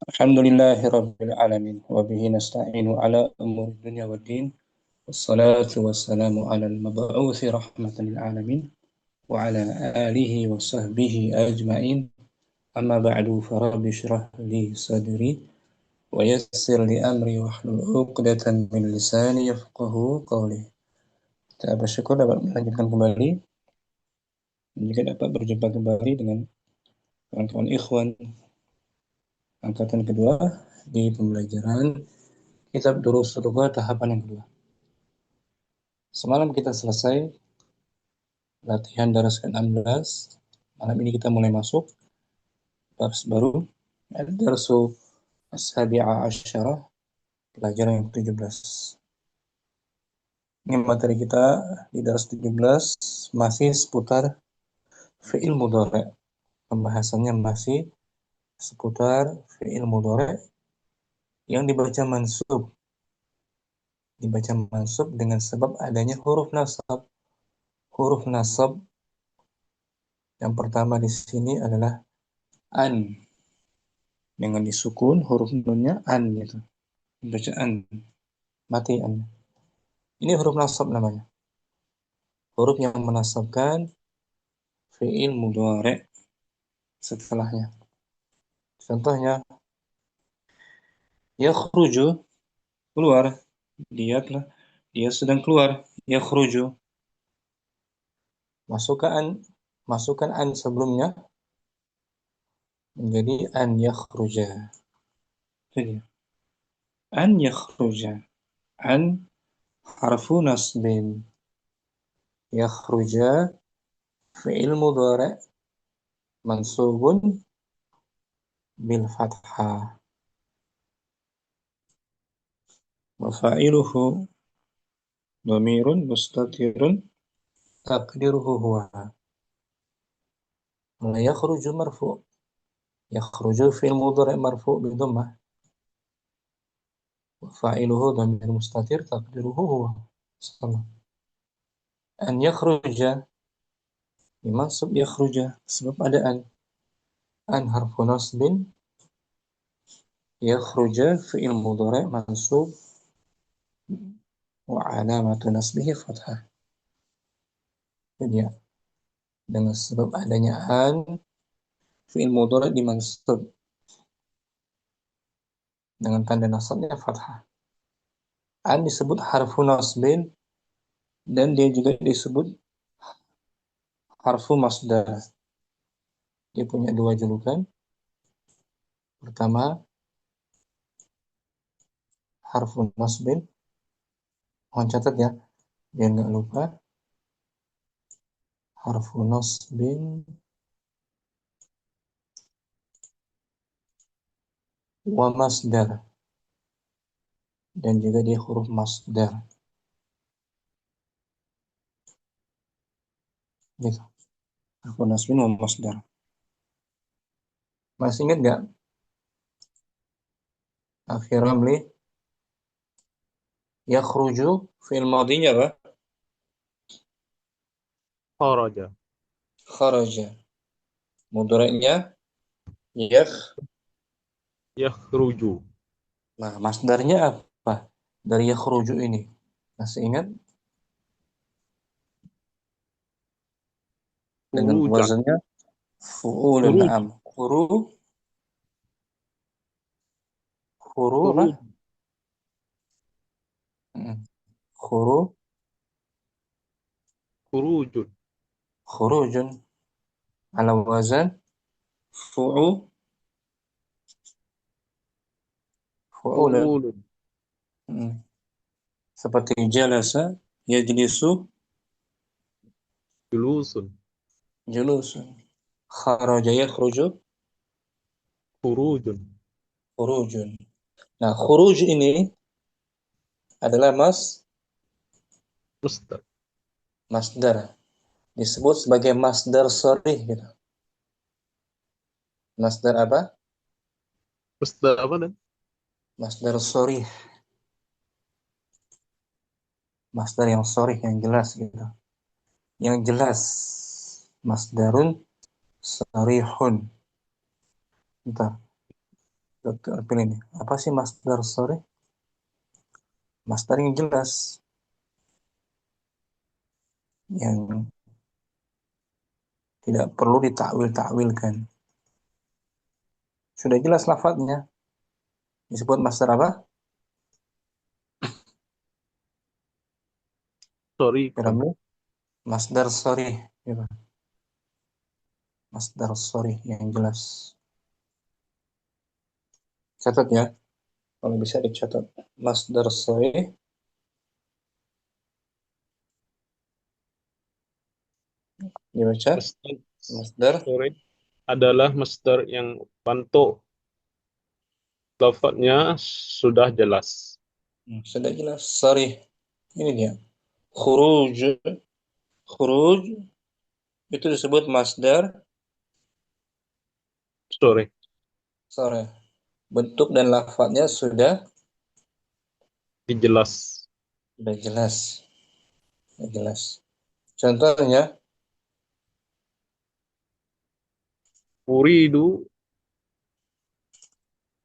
Alhamdulillahirabbil alamin wa bihi nasta'inu ala umuri dunya waddin wassalatu wassalamu ala al-mab'uutsi rahmatan lil alamin wa ala alihi wa sahbihi ajma'in amma ba'du farabbi shrah li sadri wa yassir li amri wahlul 'uqdatam min lisani yafqahu qawli. Kita bersyukur dapat melanjutkan kembali dan juga dapat berjumpa kembali dengan kawan-kawan ikhwan angkatan kedua di pembelajaran kitab Durus Lughah tahapan yang kedua. Semalam kita selesai latihan daras ke-16. Malam ini kita mulai masuk daras baru, darsu as-sabi'a asyarah, pelajaran yang ke-17. Ini materi kita di daras 17 masih seputar fi'il mudhari'. Pembahasannya masih seputar fi'il mudhari' yang dibaca mansub. Dibaca mansub dengan sebab adanya huruf nasab. Huruf nasab yang pertama di sini adalah an. Dengan disukun huruf nunnya an gitu. Dibaca an. Mati an. Ini huruf nasab namanya. Huruf yang menasabkan fi'il mudhari' setelahnya. Contohnya yakhruju, keluar. Dia sedang keluar. Yakhruju. Masukkan an sebelumnya menjadi an yakhruja. Itu dia. An yakhruja. An harfu nasbin. Yakhruja fi'il mudhari' mansubun bil fathah. Wa fa'iluhu dhamirun mustatirun taqdiruhu huwa. Wa yakhruju marfu'. Yakhruju fi'il mudhari' marfu' bi dhammah. Wa fa'iluhu dhamir mustatir taqdiruhu huwa. Sama. An yakhruja dimansub yakhruja sebab ada an. An harfu nasbin. Yakhruja fi'il mudhari' mansub wa alamatu nasbihi fathah. Jadi ya, dengan sebab adanya an fi'il mudhari' dimansub dengan tanda nasabnya fathah. An disebut harfu nasbin dan dia juga disebut harfu masdar. Dia punya dua julukan. Pertama, harfu nasbin. Mohon catat ya, biar nggak lupa. Harfu nasbin wa masdar. Dan juga dia huruf masdar. Gitu. Harfu nasbin wa masdar. Masih ingat nggak? Akhir Ramli. Yakhruju fi'il madinya apa? Kharaja. Kharaja. Mudhari'nya Yakhruju. Nah, masdarnya apa? Dari yakhruju ini. Masih ingat? Dengan Khurujan. wazannya fu'ulun Khuruj. na'am. Khuru apa? Khuruj. Khuru, Khurujun. khurujun. Ala wazan fu'ulun. Fu'ulun. Seperti jalasa, yajlisu, Julusun. julusun. Kharaja yakhruju, Khurujun. khurujun. Nah, khuruj ini adalah Mustaq. masdar. Disebut sebagai masdar sharih gitu. Masdar apa? Mustaq apa dan? Masdar sharih. Masdar yang sharih, yang jelas gitu. Yang jelas. Masdarun sharihun. Entah. Pilih nih. Apa sih masdar sharih? Masdar yang jelas, yang tidak perlu ditakwil-takwilkan. Sudah jelas lafadznya. Disebut masdar apa? Sorry, kan. Piramid. Masdar sharih. Ya, Pak. Masdar sharih yang jelas. Catat ya. Kalau bisa dicatat. Masdar sharih dibaca. Masdar Masdar sore adalah masdar yang bentuk lafadznya sudah jelas. sudah jelas. Sharih. Ini dia. Khuruj. Khuruj itu disebut masdar Sore, sharih. Bentuk dan lafadznya dijelas. sudah jelas. Sudah jelas. Contohnya, Uridu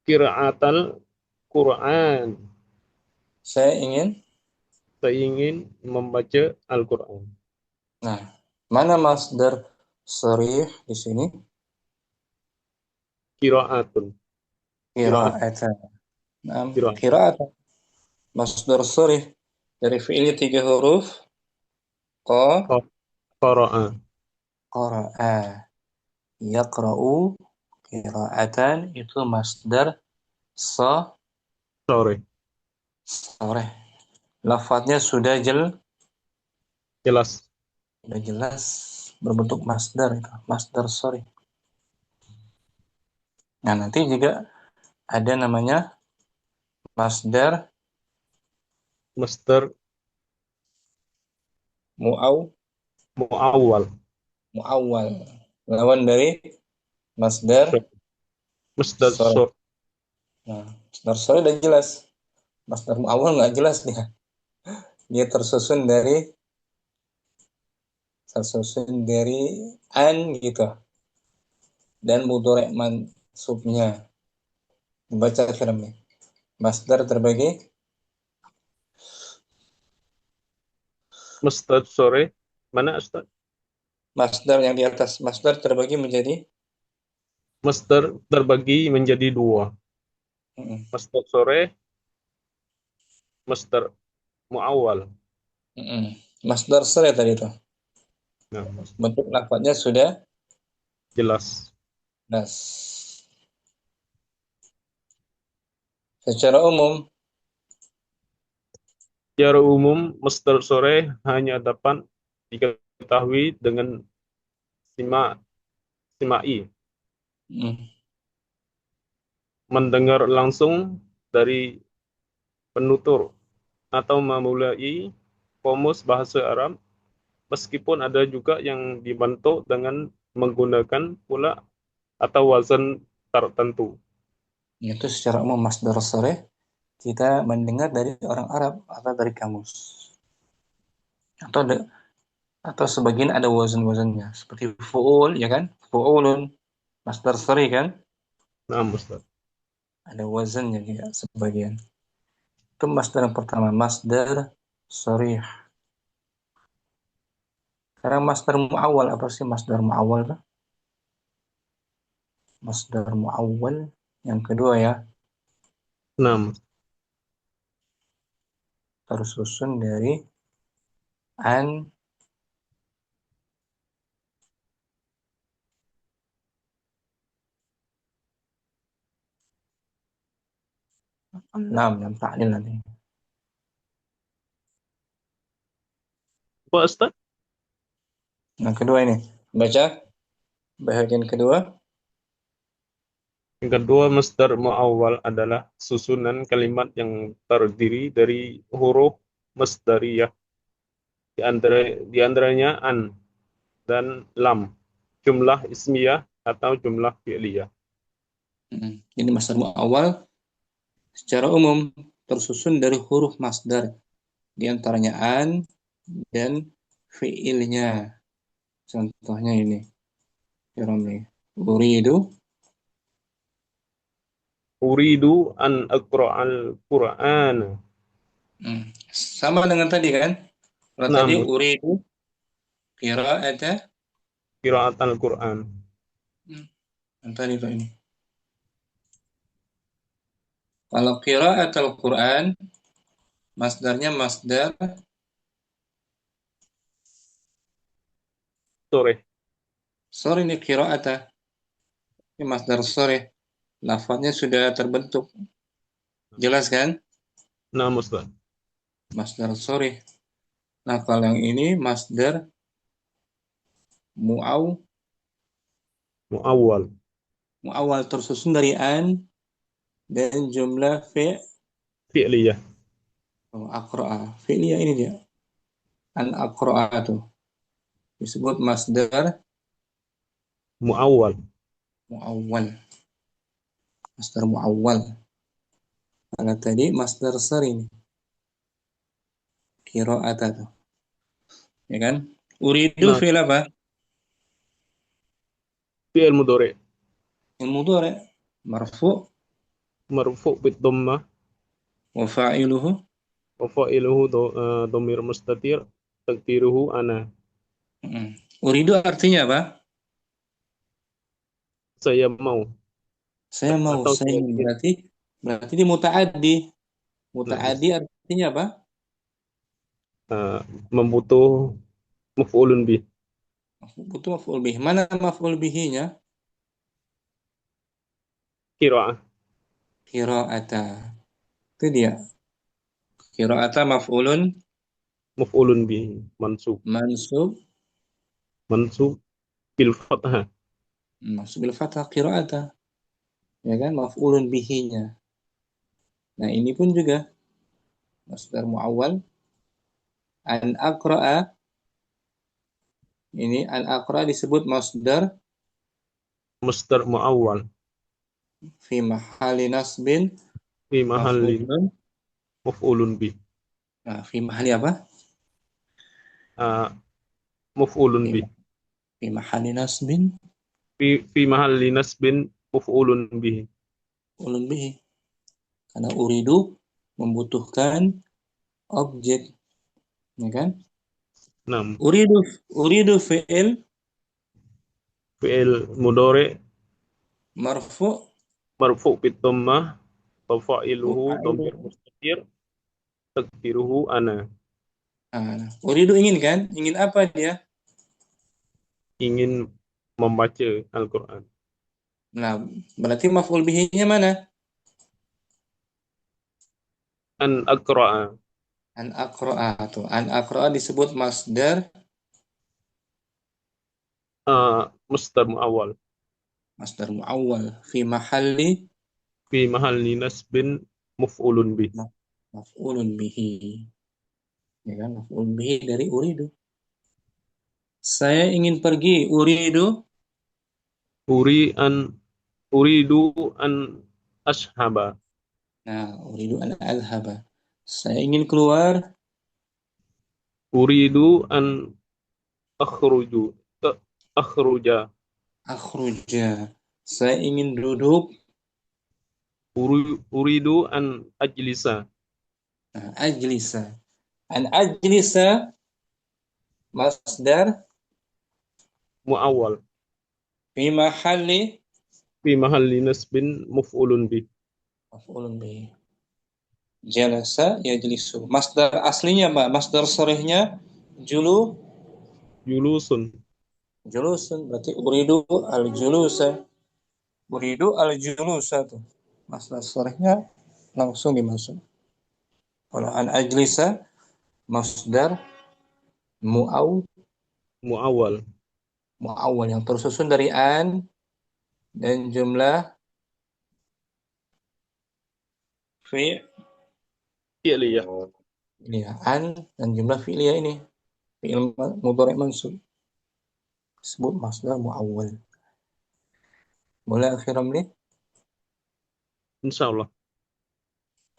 qiraatal Quran. saya ingin. Saya ingin membaca Al-Quran. Nah, mana masdar sharih di sini? Qiraatun. Qiraat. Qira'atan. Nah, Qiraat. qira'atan. Masdar sharih dari fi'ilnya 3 huruf. Qa, Qara'a. qara'a. Yaqra'u, qira'atan. Itu masdar Sore. sharih. Lafadznya Jelas. sudah jelas berbentuk masdar itu. Masdar sharih. Nah, nanti juga ada namanya masdar Masdar mu'aw, mu'awwal. mu'awwal. Lawan dari masdar Masdar sharih. sore. Nah, masdar sharih udah jelas. Masdar mu'awwal nggak jelas dia. Dia tersusun dari an gitu, dan mudhari' mansubnya. Baca filmnya. Masdar terbagi. Masdar sore. Mana Ustaz? Masdar yang di atas. Masdar terbagi menjadi Masdar terbagi menjadi dua. mm, Masdar sore, masdar mu'awwal. masdar sharih tadi itu. Nah, Bentuk lafadznya sudah jelas. jelas. Secara umum, Secara umum, masdar sore hanya dapat diketahui dengan sima, simai, mm, mendengar langsung dari penutur atau memulai kamus bahasa Arab, meskipun ada juga yang dibentuk dengan menggunakan pula atau wazan tertentu. itu secara umum masdar sharih kita mendengar dari orang Arab atau dari kamus, atau atau sebagian ada wazan-wazannya seperti fu'ul, ya kan? Fu'ulun masdar sharih kan? Nah, Ustaz. Ada wazannya juga sebagian. Itu masdar yang pertama, masdar sharih. Sekarang masdar mu'awwal, apa sih masdar mu'awwal? Masdar mu'awwal yang kedua ya, Nah, tersusun dari an, lam, yang ta'lil nanti. apa Ustaz? Yang kedua ini, baca bahagian kedua. Yang kedua, masdar mu'awwal adalah susunan kalimat yang terdiri dari huruf masdariyah, di antaranya an dan lam, jumlah ismiyah atau jumlah fi'liyah. Ini masdar mu'awwal secara umum tersusun dari huruf masdar, di antaranya an dan fiilnya. Contohnya ini, Uridu, Uridu an aqra'al Qur'an. Sama dengan tadi kan? Kalau tadi Naam, uridu qira'ata, qira'atal Qur'an. yang tadi tuh ini. Kalau qira'atul Quran, masdarnya masdar Sore. sore, ini qira'ata. Ini masdar sore. Lafadznya sudah terbentuk. Jelas kan? Naam, Ustaz. Masdar sore. Nah, kalau yang ini masdar mu'aw, Muawwal. mu'awal tersusun dari an dan jumlah Fi'liyah. aqra'a. Fi'liyah ini dia. An aqra'a tuh. Disebut masdar Muawwal. mu'awwal. Masdar mu'awwal. Karena tadi masdar sore ini. Qira'ata tuh. Ya kan? Uridu Nah, fi'il apa? fi'il mudhari'. Yang mudhari' marfu' Marfu' bid dhammah wa fa'iluhu wa fa'iluhu dhamir mustatir taqdiruhu ana. Uridu artinya apa? Saya mau Saya mau, atau saya saya ingin. ingin. Berarti berarti ini muta'addi. Nah, Muta'addi artinya apa? uh, membutuh maf'ulun bih. Butuh maf'ul bih. Mana maf'ul bihinya? Qira'ah. Qira'ata. Itu dia. Qira'ata maf'ulun Maf'ulun bih. Mansub. mansub Mansub bil fathah. mansub bil fathah qira'ata. Ya kan? Maf'ulun bihinya. Nah, ini pun juga masdar muawwal an aqra'a. Ini an aqra'a disebut masdar Masdar muawwal fi mahalli nasbin fi mahallin maf'ulun. maf'ulun bih. Nah, fi mahalli apa? Uh, Maf'ulun Fi, bih. fi mahalli nasbin Fi mahalli nasbin maf'ulun bih. ulun bihi. Karena uridu membutuhkan objek, ya kan? Nam, Uridu fi'il fi'il mudhari' marfu marfu' bid dhammah wa wa fa'iluhu fa'ilu. dhamir mustatir taqdiruhu ana. Nah, uridu ingin kan? Ingin apa dia? Ingin membaca Al-Qur'an. Nah, berarti maf'ul bihi-nya mana? An aqra'a. An aqra'a tuh. An aqra'a disebut masdar Masdar muawwal masdar muawwal fi mahalli fi mahalli nasbin maf'ulun bih. maf'ulun bihi. Ya kan? Maf'ul bihi dari uridu. Saya ingin pergi. Uridu. Uri an uridu an ashaba. Nah, uridu an adhaba. Saya ingin keluar. Uridu an akhruju. Akhruja. Akhruja. Saya ingin duduk. Uridu an ajlisa. Nah, ajlisa. An ajlisa masdar Muawwal fi mahalli fi mahalli nasbin maf'ulun bih. maf'ulun bihi. Jalasa yajlisu. Masdar aslinya apa? Masdar sharihnya julu Julusun. julusun. Berarti uridu al julusa. Uridu al julusa tuh. Masdar sharihnya langsung dimasuk. Kalau an ajlisa masdar mu'aw Muawwal mu'awwal yang tersusun dari an dan jumlah fi fi'liyah. ini ya, an dan jumlah fi'liyah ini. Fi'il mudhari' mansub disebut masdar mu'awwal. Boleh akhir Ramli? Insyaallah.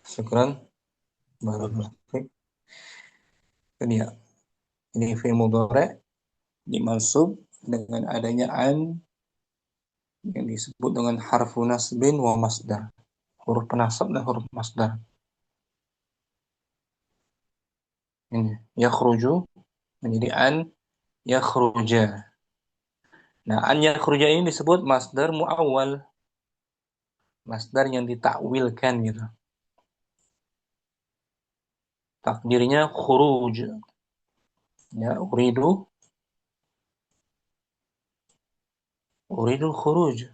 Syukran. Barakallahu fiik. Itu dia. Ini fi'il mudhari' dimansub dengan adanya an yang disebut dengan harfu nasbin wa masdar. huruf penasab dan huruf masdar. Ini yakhruju menjadi an yakhruja. Nah, an yakhruja ini disebut masdar muawwal, masdar yang ditakwilkan gitu. Takdirnya khuruj. Ya, uridu khuruj.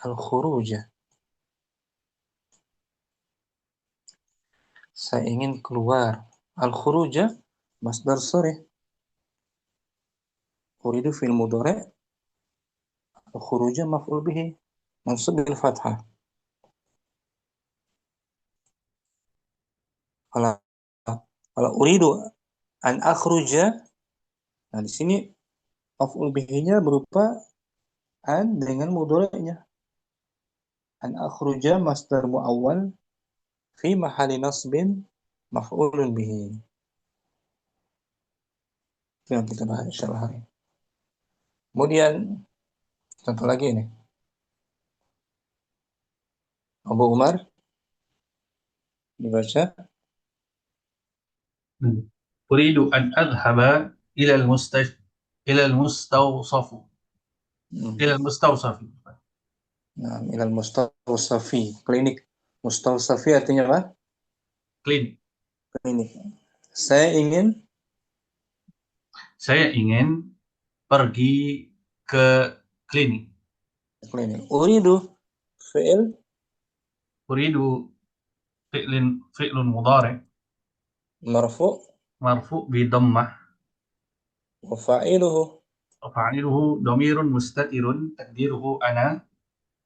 Al-khuruj. Saya ingin keluar. Al-khuruja masdar sharih. Uridu fil mudhari', al-khuruja maf'ul bihi mansub bil fathah. Kalau kalau uridu an akhruja, nah di sini maf'ul bihi-nya berupa an dengan mudhari'nya. An akhruja masdar muawwal fi mahalli nasbin maf'ulun bihi. Itu yang kita bahas insyaallah hari ini. Kemudian contoh lagi ini. Abu Umar dibaca. أريد أن أذهب إلى إلى المستوصف إلى المستوصف Nah, ilal mustawsafi, klinik. Mustawsafi artinya apa? klinik. Klinik. Saya ingin pergi ke klinik. klinik. Uridu fi'il أريد فعل مضارع marfu مرفوع بضمة wa fa'iluhu وفاعله ضمير مستتر تقديره أنا.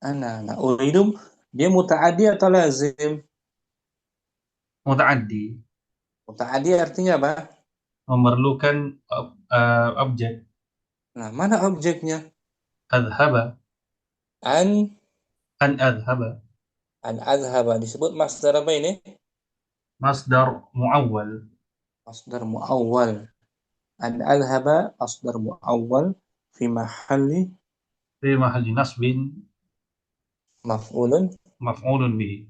ana. Nah, uridu dia muta'addi atau lazim? متعدي Muta'addi artinya apa? memerlukan objek. Nah, mana objeknya? أذهب An أن أذهب an azhaba disebut masdar apa ini? مصدر معول Masdar muawwal. An azhaba masdar muawwal fi mahalli في محل نصب maf'ulun. مفعول به.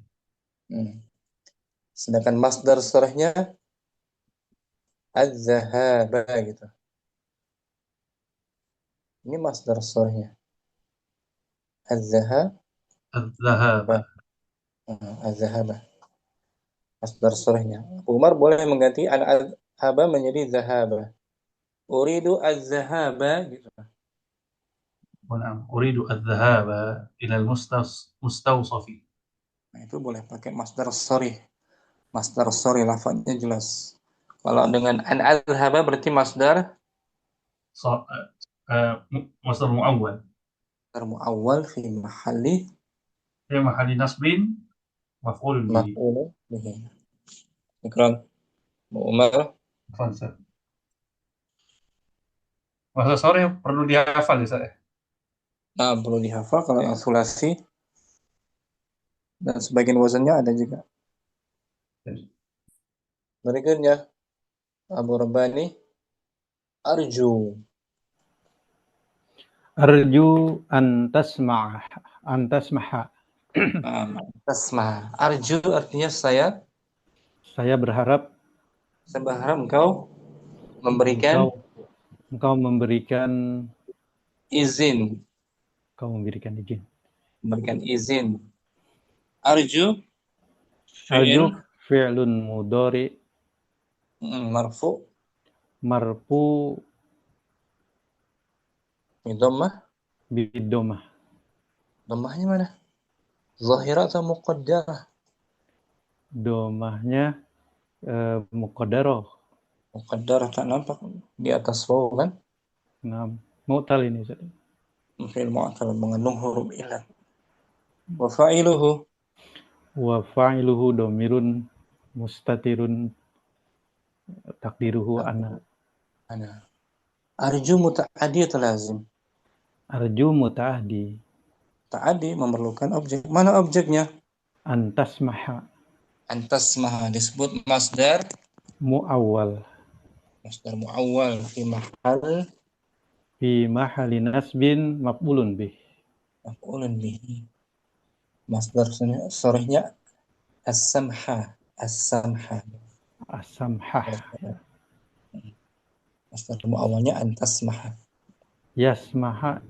Sedangkan masdar sharihnya az-zahaba gitu. Ini masdar sharihnya. Az-zahaba. الذهاب Az-zahaba. Masdar sharihnya. Umar boleh mengganti an-azhaba menjadi zahaba. Uridu az-zahaba gitu. ونعم أريد الذهاب إلى المستوصف. Nah, itu boleh pakai masdar sharih. Masdar sharih lafadznya jelas. Kalau dengan an-azhaba berarti masdar مصدر معول muawwal fi mahalli في محل نصب مفعول به. maf'ul bihi. Ikram. Umar. Fonsel. Bahasa sore perlu dihafal ya saya. Nah, perlu dihafal kalau yang sulasi dan sebagian wazannya ada juga. Berikutnya Abu Rabbani arju. Arju antasmaha. Tasma. Arju artinya saya Saya berharap engkau memberikan engkau memberikan izin. Memberikan izin. Arju Arju fi'lun mudhari marfu marfu bidammah. bidomah. Dhammahnya mana? Zahirah atau muqaddarah? Domahnya muqaddarah. Muqaddarah tak nampak di atas waw kan? Nah, mu'tal ini. Fi'il mu'tal mengandung huruf illat. Wa fa'iluhu Wa fa'iluhu domirun mustatirun takdiruhu ana. Arju muta'addi atau lazim? Arju muta'addi. Ta'addi memerlukan objek. Mana objeknya? Antasmaha. Antasmaha disebut masdar Mu'awwal. Masdar muawwal Fi mahali nasbin maf'ulun bih. maf'ulun bihi. Masdar sorehnya as-samha. As-samha. As-samhah. Masdar muawwalnya antasmaha. Yasmaha.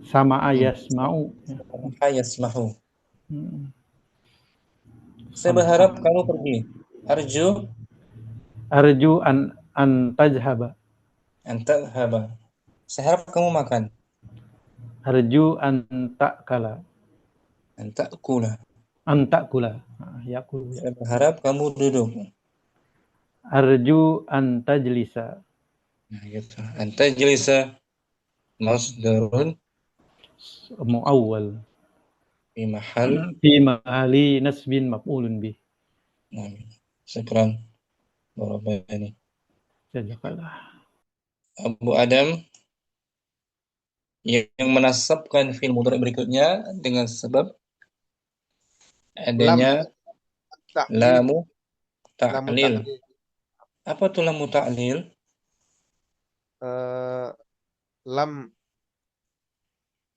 Sama'a yasma'u. Ya. Samha yasmahu. Hmm. Saya berharap kamu pergi. Arju Arju an tajhaba. anta haba. Saya harap kamu makan. Arju an ta'kala. Anta kula. An ta'kula. Yakulu. Saya berharap kamu duduk. Arju an tajlisa. Nah, gitu. Anta jelisa masdarun Muawwal. fi mahal. Fi mahali nasbin maf'ulun bih. Nah, syukran. Barabani. Jazakallah. Abu Adam yang menasabkan fi'il mudhari berikutnya dengan sebab adanya ta'lil. lamu Lamu ta'lil. ta'lil. Apa tuh lamu ta'lil? Lam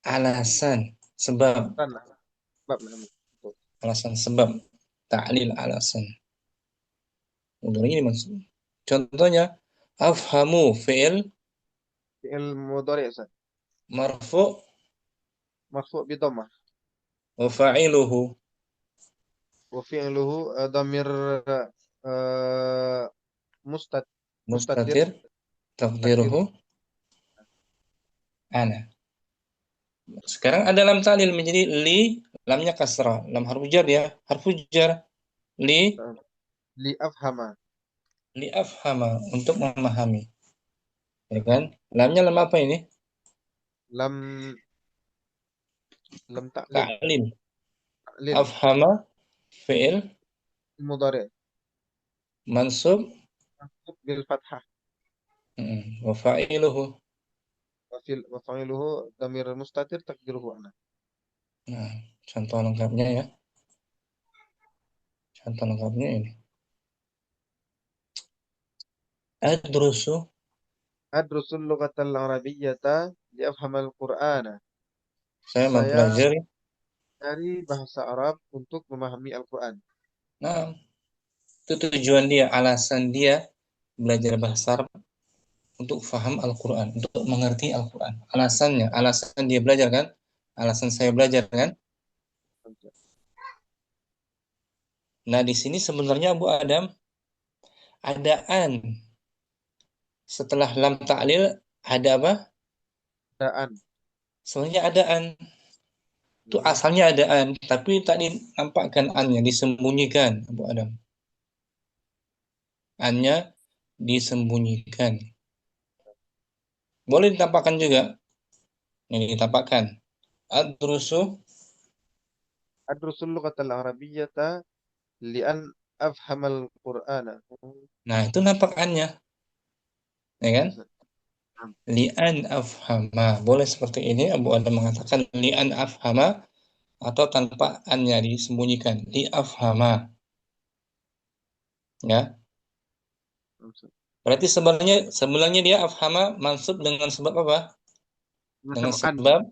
Alasan, sebab, dan bab lam. alasan sebab, ta'lil alasan. Mudhari ini maksud. Contohnya afhamu fi'il Fi'il mudhari' ya Ustaz. marfu' Marfu' bi dhammah. wa fa'iluhu Wa fi'luhu dhamir mustatir mustatir taqdiruhu ana. Sekarang ada lam ta'lil menjadi li, lamnya kasrah, lam harfu jar ya, harfu jar li afhama. li afhama untuk memahami. Ya kan? Lamnya lam apa ini? Lam ta'lil. Ta'lil. Ta'lil Afhama fi'il mudhari' mansub bil fathah. wa fa'iluhu. Wa fa'iluhu dhamir mustatir taqdiruhu ana. Nah, contoh lengkapnya ya. Contoh lengkapnya ini. Adrusu Adrusul lughatal arabiyyata li afhamal qur'ana. saya Saya mempelajari. dari bahasa Arab untuk memahami Al-Qur'an. Nah, itu tujuan dia, alasan dia belajar bahasa Arab untuk faham Al-Quran, untuk mengerti Al-Quran. Alasannya, alasan dia belajar kan? Alasan saya belajar kan? Nah, di sini sebenarnya Abu Adam ada an. Setelah lam ta'lil ada apa? Adaan. Sebenarnya ada an. Itu asalnya ada an, tapi tak dinampakkan annya, disembunyikan Abu Adam. Annya disembunyikan. Boleh ditampakkan juga. Yang ditampakkan. Adrusu Adrusul lughatal arabiyyata li an afhamal qur'ana. Nah, itu nampak annya. Ya kan? Li'an afhama. Boleh seperti ini Abu Adam mengatakan li'an afhama atau tanpa annya disembunyikan. Li afhama. Ya. Berarti sebenarnya dia afhama mansub dengan sebab apa? Dengan sebab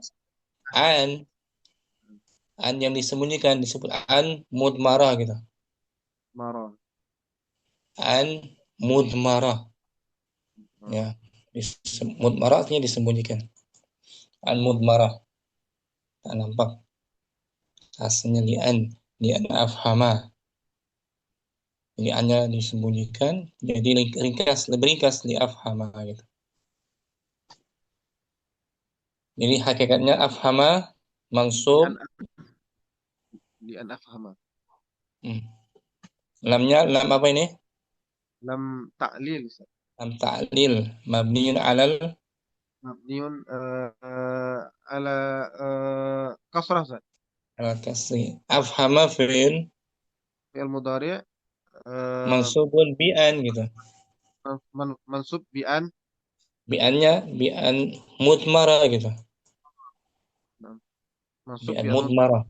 an. An yang disembunyikan disebut an mudmarah gitu. Marah. An mudmarah. Ya. Mudmarah artinya disembunyikan. An mudmarah. Tak nampak. Asalnya li'an afhama. Jadi annya disembunyikan, jadi lebih ringkas li afhama gitu. Jadi hakikatnya afhama mansub Li an afhama. Lamnya lam apa ini? Lam ta'lil. Lam ta'lil mabniun alal Mabniun ala kasrah. ala kasri. Afhama fi'il Fi'il mudhari' mansubun bi'an gitu. mansub bi an. Bi'annya bi'an mudmara gitu. Mansub Bi'an bi an mudmara.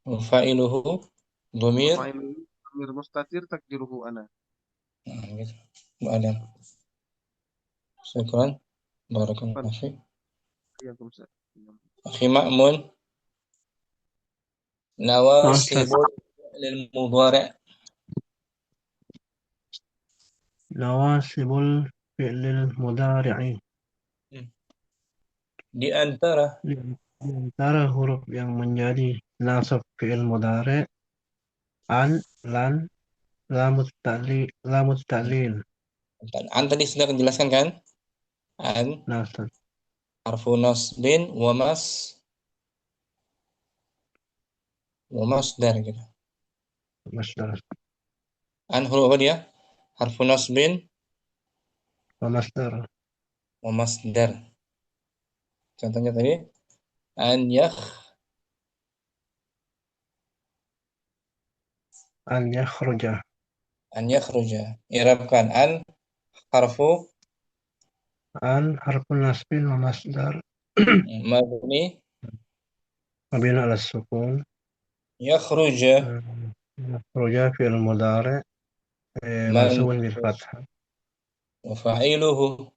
Fa'iluhu dhamir. Dhamir mustatir takdiruhu ana. Gitu. Adam. Syukran. Barakallahu fiik. Waalaikumsalam. Akhi Ma'mun. نواصب للمضارع. نواصب الفعل المضارع Di antara di antara huruf yang menjadi nasab fi'il mudhari an, lan, lamut ta'lil. an tadi sudah dijelaskan kan? An Nasab harfu nasbin wa masdar gitu. masdar An huruf apa dia? Harfu nasbin wa masdar wa masdar. Contohnya tadi an yakhruja. yakhruja. I'rabkan an harfu An harfun nasbin wa masdar mabni mabni ala sukun. yakhruja Yakhruja fi'il mudhari man mansubun bil fathah. wa fa'iluhu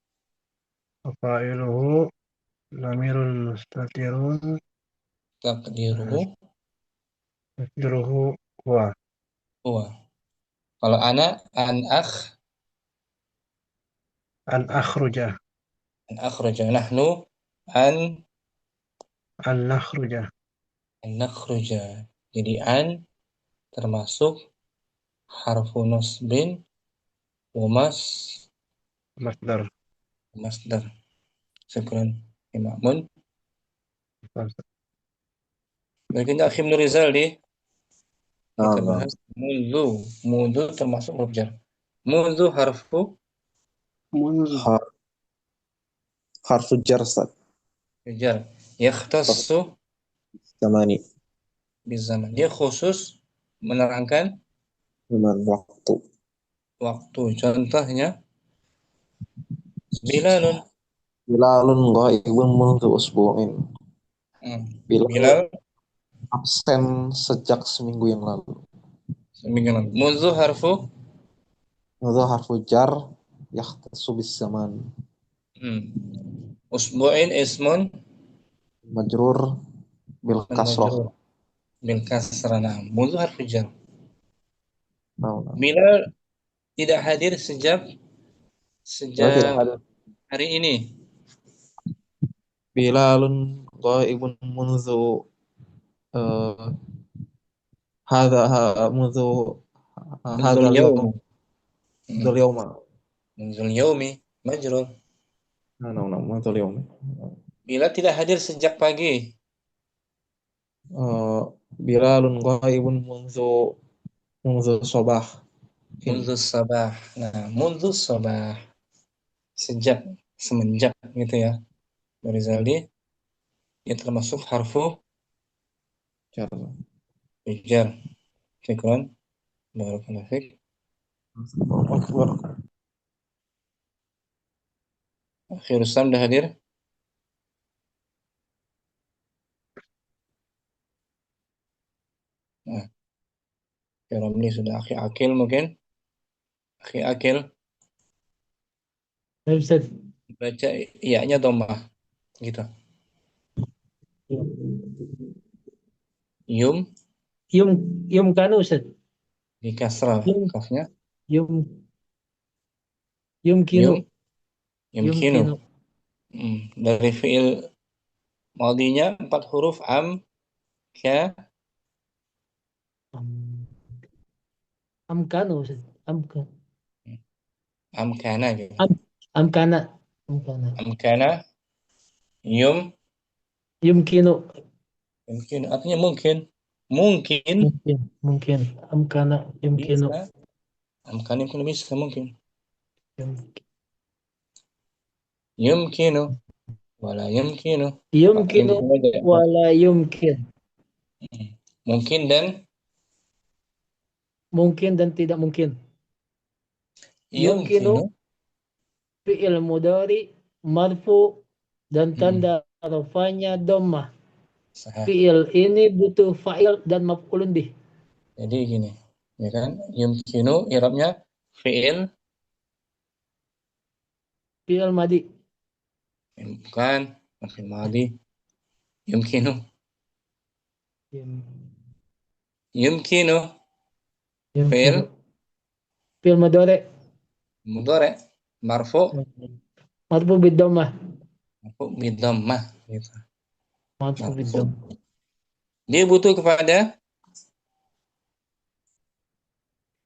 Wa fa'iluhu dhamirun mustatirun taqdiruhu takdiruhu huwa. huwa. Kalau ana an An akhruja. akhraja nahnu an An nakhruja. nakhruja. Jadi an termasuk harfu nasbin wa Masdar. masdar. Syukran Imamun. Berikutnya Akhim Nur Rizaldi. Kita bahas mundu termasuk huruf jar. Mundu harfu حرف الجر Ustaz. jar. Yakhtassu Zamani bizaman. Dia khusus menerangkan dengan waktu. waktu. Contohnya Bilalun. Bilalun ghaibun mundu usbu'in. Bilal Bilal absen sejak seminggu yang lalu. seminggu lalu. Mundu harfu Mundu harfu jar yakhtassu bis zaman. Usbu'in ismun Majrur bil kasrah. majrur bil kasrah. Mundu harfu jar. Nah. Bilal tidak hadir sejak Tidak ada. hari ini. Bilalun ghaibun mundu hadha mundu hadha Yaum. al-yawma. Munzul yaumi majrur. Mundu al-yawma. Bilal tidak hadir sejak pagi. Bilalun ghaibun mundu sabah. Mundu sabah. Nah, mundu sabah. Sejak, semenjak gitu ya. Dari Zaldi, dia termasuk harfu jar. Syukran. Barakallahu fiik. Akhir Ustam dah hadir? Nah, ya Ramli sudah. Akhi Akil mungkin? Akhi Akil. Ustaz. Baca iya-nya dhammah. Gitu. Yum kanu Ustaz. Di kasrah kafnya. Yumkinu. Dari fiil madinya 4 huruf Amkanu Ustaz. amkana gitu. Amkana. Amkana Yumkinu. Artinya mungkin. Mungkin. Amkana yumkinu. Bisa. Amkana yumkinu bisa mungkin. Yumkinu wala yumkinu. Yumkinu wala yumkin. Mungkin dan tidak mungkin. Yumkinu fi'il mudhari marfu dan tanda rafanya dhammah. Fi'il ini butuh fa'il dan maf'ulun bih. Jadi gini, ya kan? Yumkinu i'rabnya fi'il madi. Bukan, fi'il madi. Yumkinu. Yumkinu Yumkinu. fi'il Fi'il mudhari. mudhari marfu Marfu bid-dhammah. marfu bidhammah gitu. Marfu Marfu. bid-dhammah. Dia butuh kepada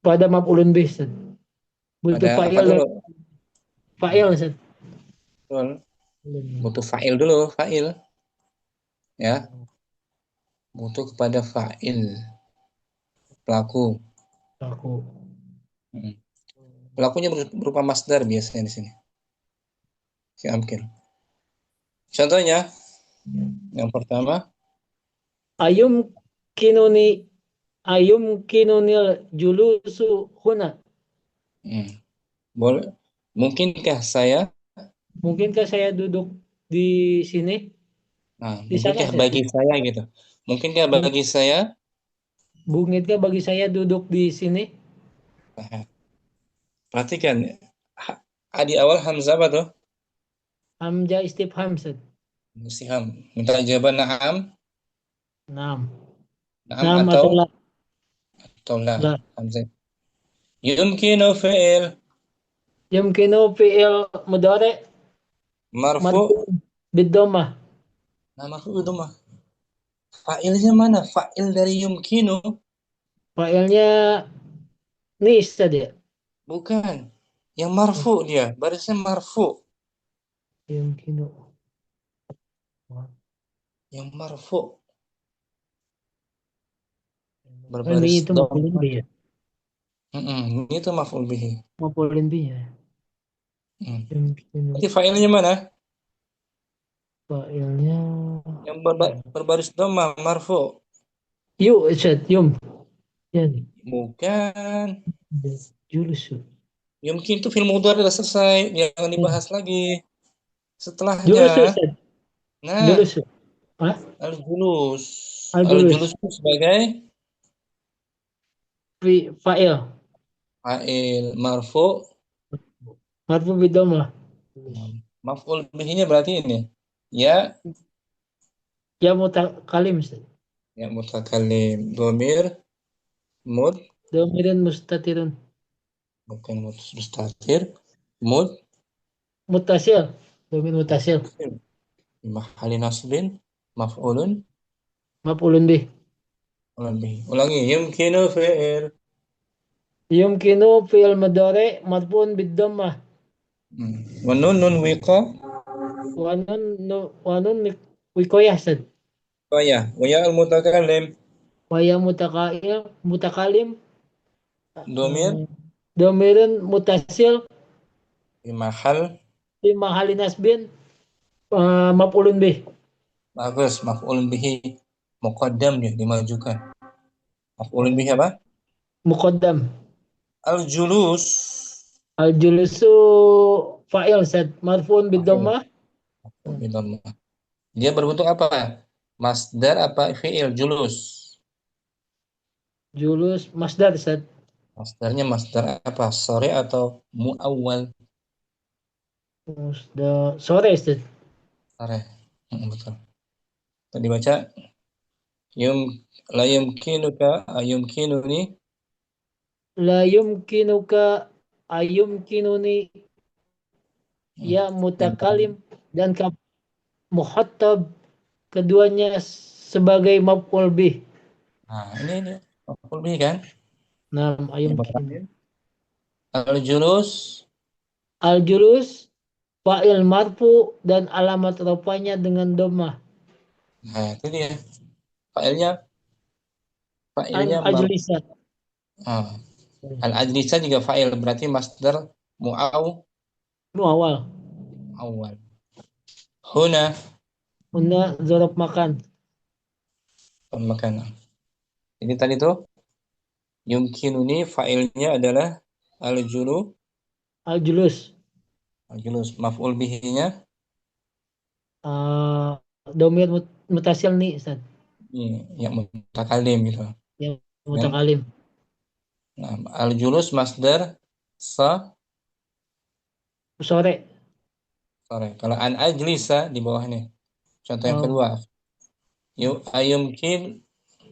Pada maf'ulun bih, Ustaz. Butuh apa fa'il dan dulu? fa'il, Ustaz. Betul. Butuh fa'il dulu, fa'il. Ya. Butuh kepada fa'il. Pelaku. Aku. Mm. Pelakunya berupa masdar biasanya di sini. Si amkil. Contohnya yang pertama Ayum kinuni julusu huna. Boleh. Mungkinkah saya Mungkinkah saya duduk di sini? Di sana, mungkinkah Ustaz? bagi saya gitu. Mungkinkah bagi saya Mungkinkah bagi saya duduk di sini? perhatikan di awal hamzah apa tuh? Hamzah istifham, Ustaz. Istifham. Minta jawaban na'am. Naam. Na'am Naam atau la. la. La. Hamzah. Yumkinu fi'il Yumkinu fi'il mudhari marfu. bid-dhammah. Marfu bidhammah. Fa'ilnya mana? Fa'il dari yumkinu. Fa'ilnya nih, Ustaz ya. Bukan. Yang marfu dia. Barisnya marfu. Yumkinu. Yang marfu. Ini Berbaris itu maf'ulun bih ya. Itu maf'ul bihi. Maf'ulun bih ya. Yumkinu. Nanti fa'ilnya mana? Fa'ilnya Yang berbaris dhammah marfu. Ustaz, ya nih. Bukan. Julusu. Mungkin itu film mudhari udah selesai, jangan dibahas lagi. Setelahnya, Julusu, Ustaz. nah, Julusu. al-julus. Al-julus. Al-julus itu sebagai Fa'il. fa'il marfu. Marfu bidhammah. Maf'ul bihinya berarti ini. Ya, Ya mutakalim, Ustaz. ya mutakallim. Dhamir mud, Dhamirun mustatirun. bukan mustatir. Mud Mutasil. Dhamir mutasil. di mahali nasbin maf'ulun Maf'ulun bih. bihi. Ulangi, yumkinu fi'il. Yumkinu fi'il mudhari marfu'un bid-dhammah. Wa nun wiqa. Wa nun wikoyah, Ustaz. Oh ya, wa ya al-mutakallim. Wa ya mutakalim. Dhamir Dhamirun mutasil di mahal. fi mahali nasbin maf'ulun bih. Bagus, maf'ulun bihi muqaddam dia dimajukan. Maf'ulun bihi apa? Muqaddam. Al-julus. Al-julusu fa'il, Ustaz. Marfu'un bid-dhammah. Dia berbentuk apa? Masdar apa fi'il? Julus. Julus masdar, Ustaz. Masdarnya masdar apa? Sore atau mu'awwal? Masdar sore, Ustaz. Sore. Betul. Tadi baca la yumkinuka ayumkinuni. La yumkinuka ayumkinuni ya mutakalim dan muhattab keduanya sebagai maf'ul bih. Nah, ini maf'ul bihi kan? Nah, ayumkin. Al-julus. Al-julus fa'il marfu dan alamat rafanya dengan dhammah. Nah, itu dia. Fa'ilnya Al-ajlisa. Al-ajlisa juga fa'il, berarti masdar Muawal. awal. Huna Zarab makan. makanan. Ini tadi tuh yumkinuni fa'ilnya adalah Al-julus. Al-julus maf'ul bihi-nya Domir mutasil nih, Ustaz. yang mutakalim gitu. Yang mutakalim. Nah, al-julus masdar Sore. Kalau an ajlisa di bawah nih. Contoh yang kedua.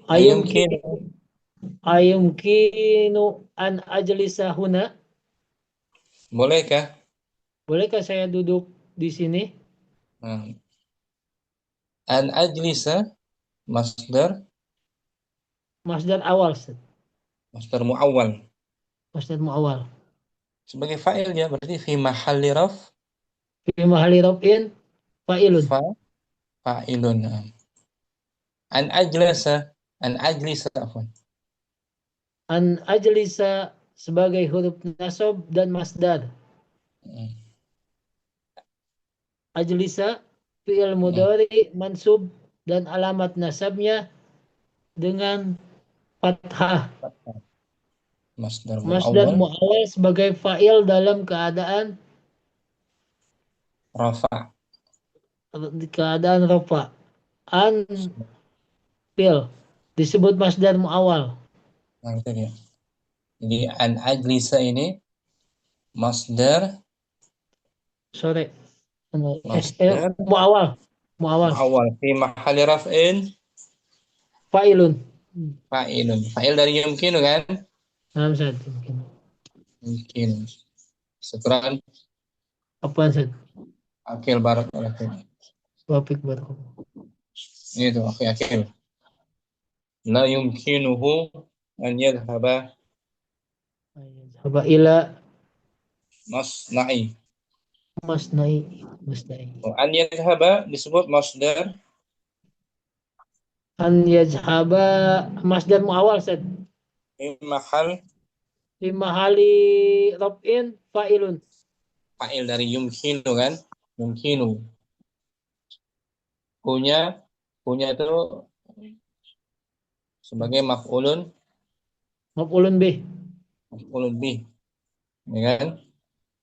Ayumkin Ayumkinu an ajlisa huna? Bolehkah? Bolehkah saya duduk di sini? An ajlisa masdar Masdar awal, Ustaz. masdar muawwal. Masdar muawal. Sebagai fa'il ya, berarti fi mahalli raf Fi mahalli raf'in fa'ilun. fa'ilun. An ajlasa afwan. An ajlisa sebagai huruf nasab dan masdar. Ajlisa fi'il mudhari mansub dan alamat nasabnya dengan fathah. Masdar Masdar muawwal muawwal sebagai fa'il dalam keadaan rafa. rafa. An fi'il disebut masdar muawwal. Nah, itu dia. Jadi an ajlisa ini masdar muawwal fi mahalli raf'in fa'ilun. fa'ilun. Fa'il dari yumkinu kan? Naam Ustaz, mungkin. Mungkin. Syukran. Apaan Ustaz? Akil barakallahu fiik. Wafik barakallah. Itu akil. La yumkinuhu an yadhhaba Haba ila masna'i. masna'i. An yadhhaba disebut masdar An yajhaba masdar muawwal Ustaz. Fi mahali raf'in fa'ilun. Fa'il dari yumkinu kan? Yumkinu. Punya itu sebagai maf'ulun bih. Ya kan?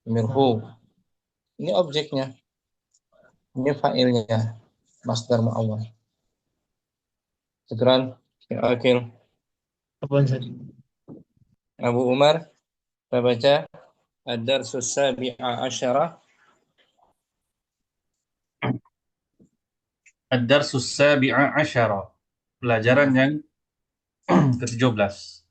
Mirhu. Ini objeknya. Ini fa'ilnya. Masdar muawwal. Syukran. Akil. Apaan Ustaz? Abu Umar, kita baca ad-darsus sabi'a asyara. Ad-darsus sabi'a asyara. Pelajaran yang ke-17.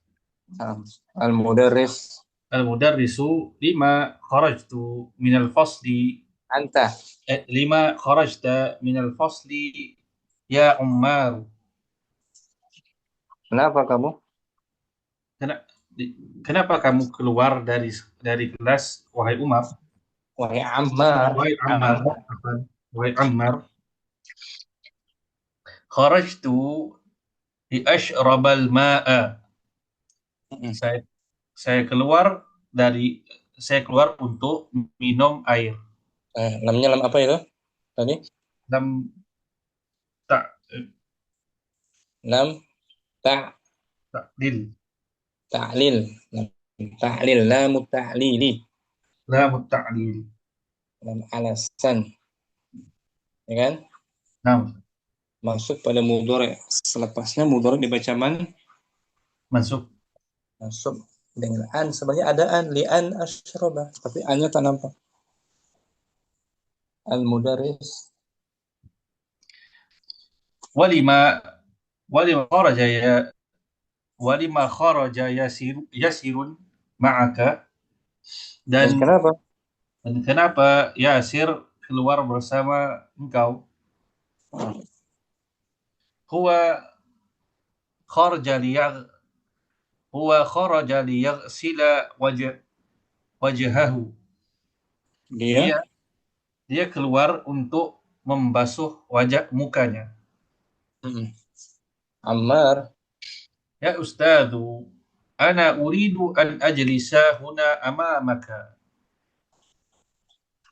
Al-mudarris. Al-mudarrisu lima kharajtu minal fasli. Anta. Lima kharajta minal fasli ya Ummar. Kenapa kamu keluar dari kelas wahai Umar? Wahai Ammar. Wahai Ammar. Kharajtu li ashrabal ma'a. Saya keluar untuk minum air. Lamnya lam apa itu? Tadi? Lam ta'lil. Ta'lil, lamut ta'lili. Lamut ta'lil. Lam alasan. Ya kan? Nah. Masuk pada mudhari. Selepasnya mudhari dibaca masuk dengan an sebagai adaan li'an asyraba, tapi an-nya tak nampak. Al-mudarris walima kharaja yasirun ma'aka, dan kenapa Yasir keluar bersama engkau? Huwa kharaja liyaghsila wajhahu. Dia keluar untuk membasuh mukanya. Ammar, ya Ustadzu, ana uridu an ajlisa huna amamaka.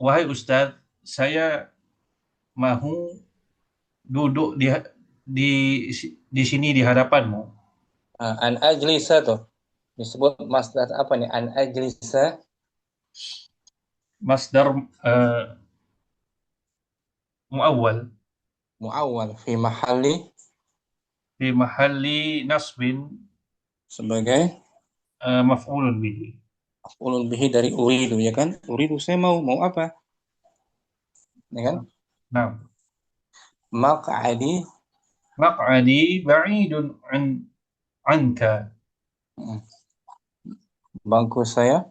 Wahai Ustadz, saya mahu duduk di sini di hadapanmu. An ajlisa tuh disebut masdar apa nih? An ajlisa masdar muawwal fi mahalli nasbin sebagai maf'ulun bihi dari uridu, ya kan? Uridu, saya mau apa? Ya kan? Nah. Maq'adi ba'idun anka. Bangku saya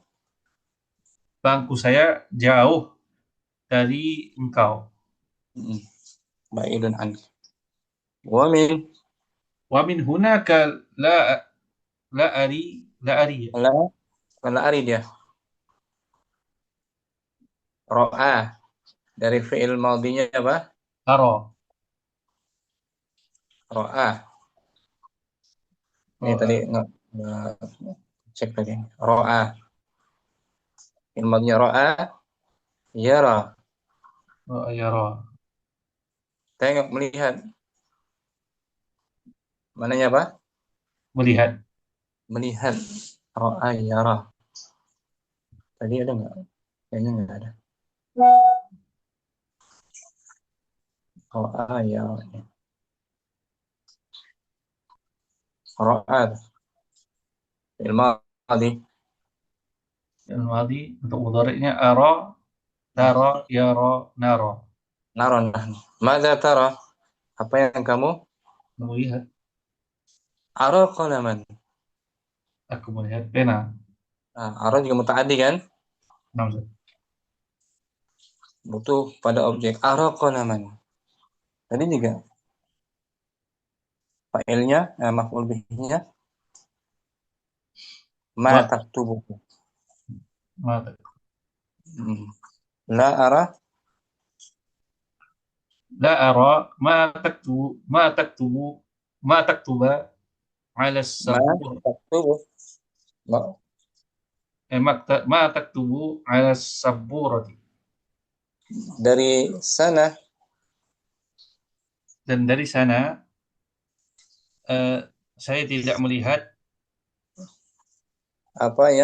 Bangku saya jauh dari engkau. ba'idun anki. Wa min hunaka la ari la ari dia. Ro'a dari fi'il maudinya apa? ara. Ro'a. Ini tadi nggak cek lagi. Ro'a. Fi'il maudinya ro'a. Yara. Yara. Tengok, melihat. Mananya apa? Melihat. Melihat. Ro'a yara. Tadi ada nggak? Kayaknya nggak ada. Ro'a yara. Ro'a. Fi'il maudi. Fi'il madhi untuk mudhari'nya ara, tara, yara, nara. Naron. Mada tara? Apa yang kamu? Melihat. Ara qalaman. Aku melihat pena. Nah, ara juga muta'addi kan? Namzat. Butuh pada objek. Ara qalaman. Tadi juga fa'ilnya, maf'ul bihnya ma taktubu. Mata. La ara La ara ma taktuba ala ma sabur. taktubu. Ma taktubu ala saburati. Dari sana Dan dari sana saya tidak melihat apa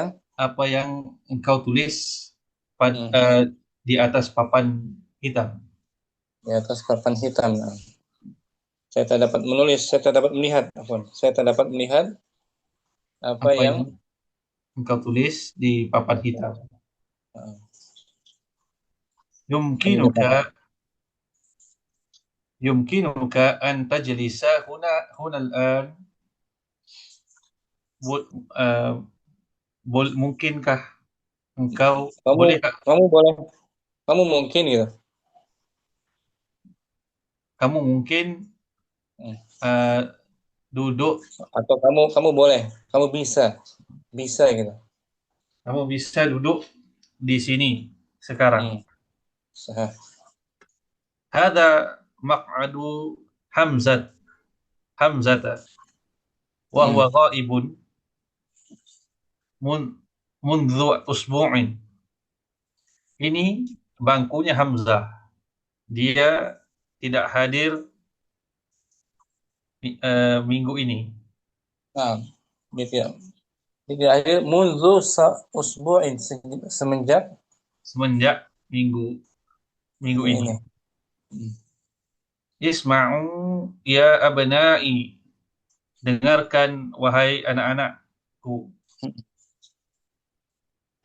yang engkau tulis di atas papan hitam. di atas papan hitam. Saya tak dapat menulis, saya tak dapat melihat. Saya tak dapat melihat apa yang engkau tulis di papan hitam. Yumkinuka an tajlisa huna al-an. Mungkinkah engkau kamu mungkin gitu. Kamu mungkin duduk, atau kamu boleh, kamu bisa gitu. Kamu bisa duduk di sini sekarang. Hada maq'adu Hamzata wa huwa ghaibun mundzu usbu'in. Ini bangkunya Hamzah. Dia tidak hadir minggu ini. Dia tidak hadir mundzu usbu'in, semenjak minggu ini. Isma'u ya abna'i. Dengarkan wahai anak-anakku.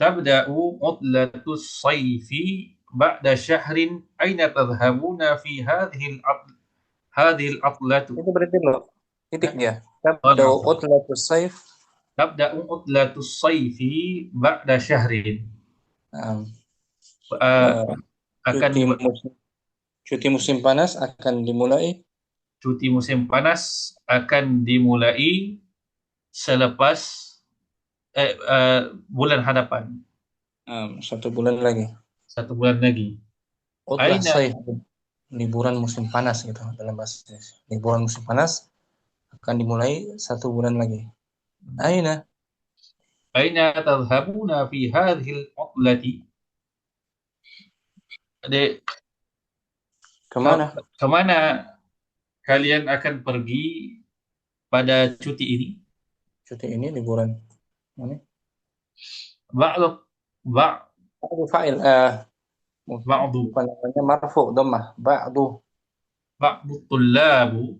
Tabda'u utlatus sayfi ba'da syahrin aina tadhhabuna fi hadhihi al-atlatu. Itu berarti loh. Titik dia. Tabda'u utlatus sayf. Tabda'u utlatus sayfi ba'da syahrin. Cuti musim panas akan dimulai. Cuti musim panas akan dimulai selepas bulan hadapan. 1 bulan lagi. 1 bulan lagi. Liburan musim panas gitu dalam bahasa Indonesia. Liburan musim panas akan dimulai 1 bulan lagi. Aina tadhhabuna fi hadhil utlati. Kemana kalian akan pergi pada cuti ini? Cuti ini liburan. Ini? Ba'du fa'il. Ba'du. Bukan namanya marfu dhammah. Ba'du tullabu.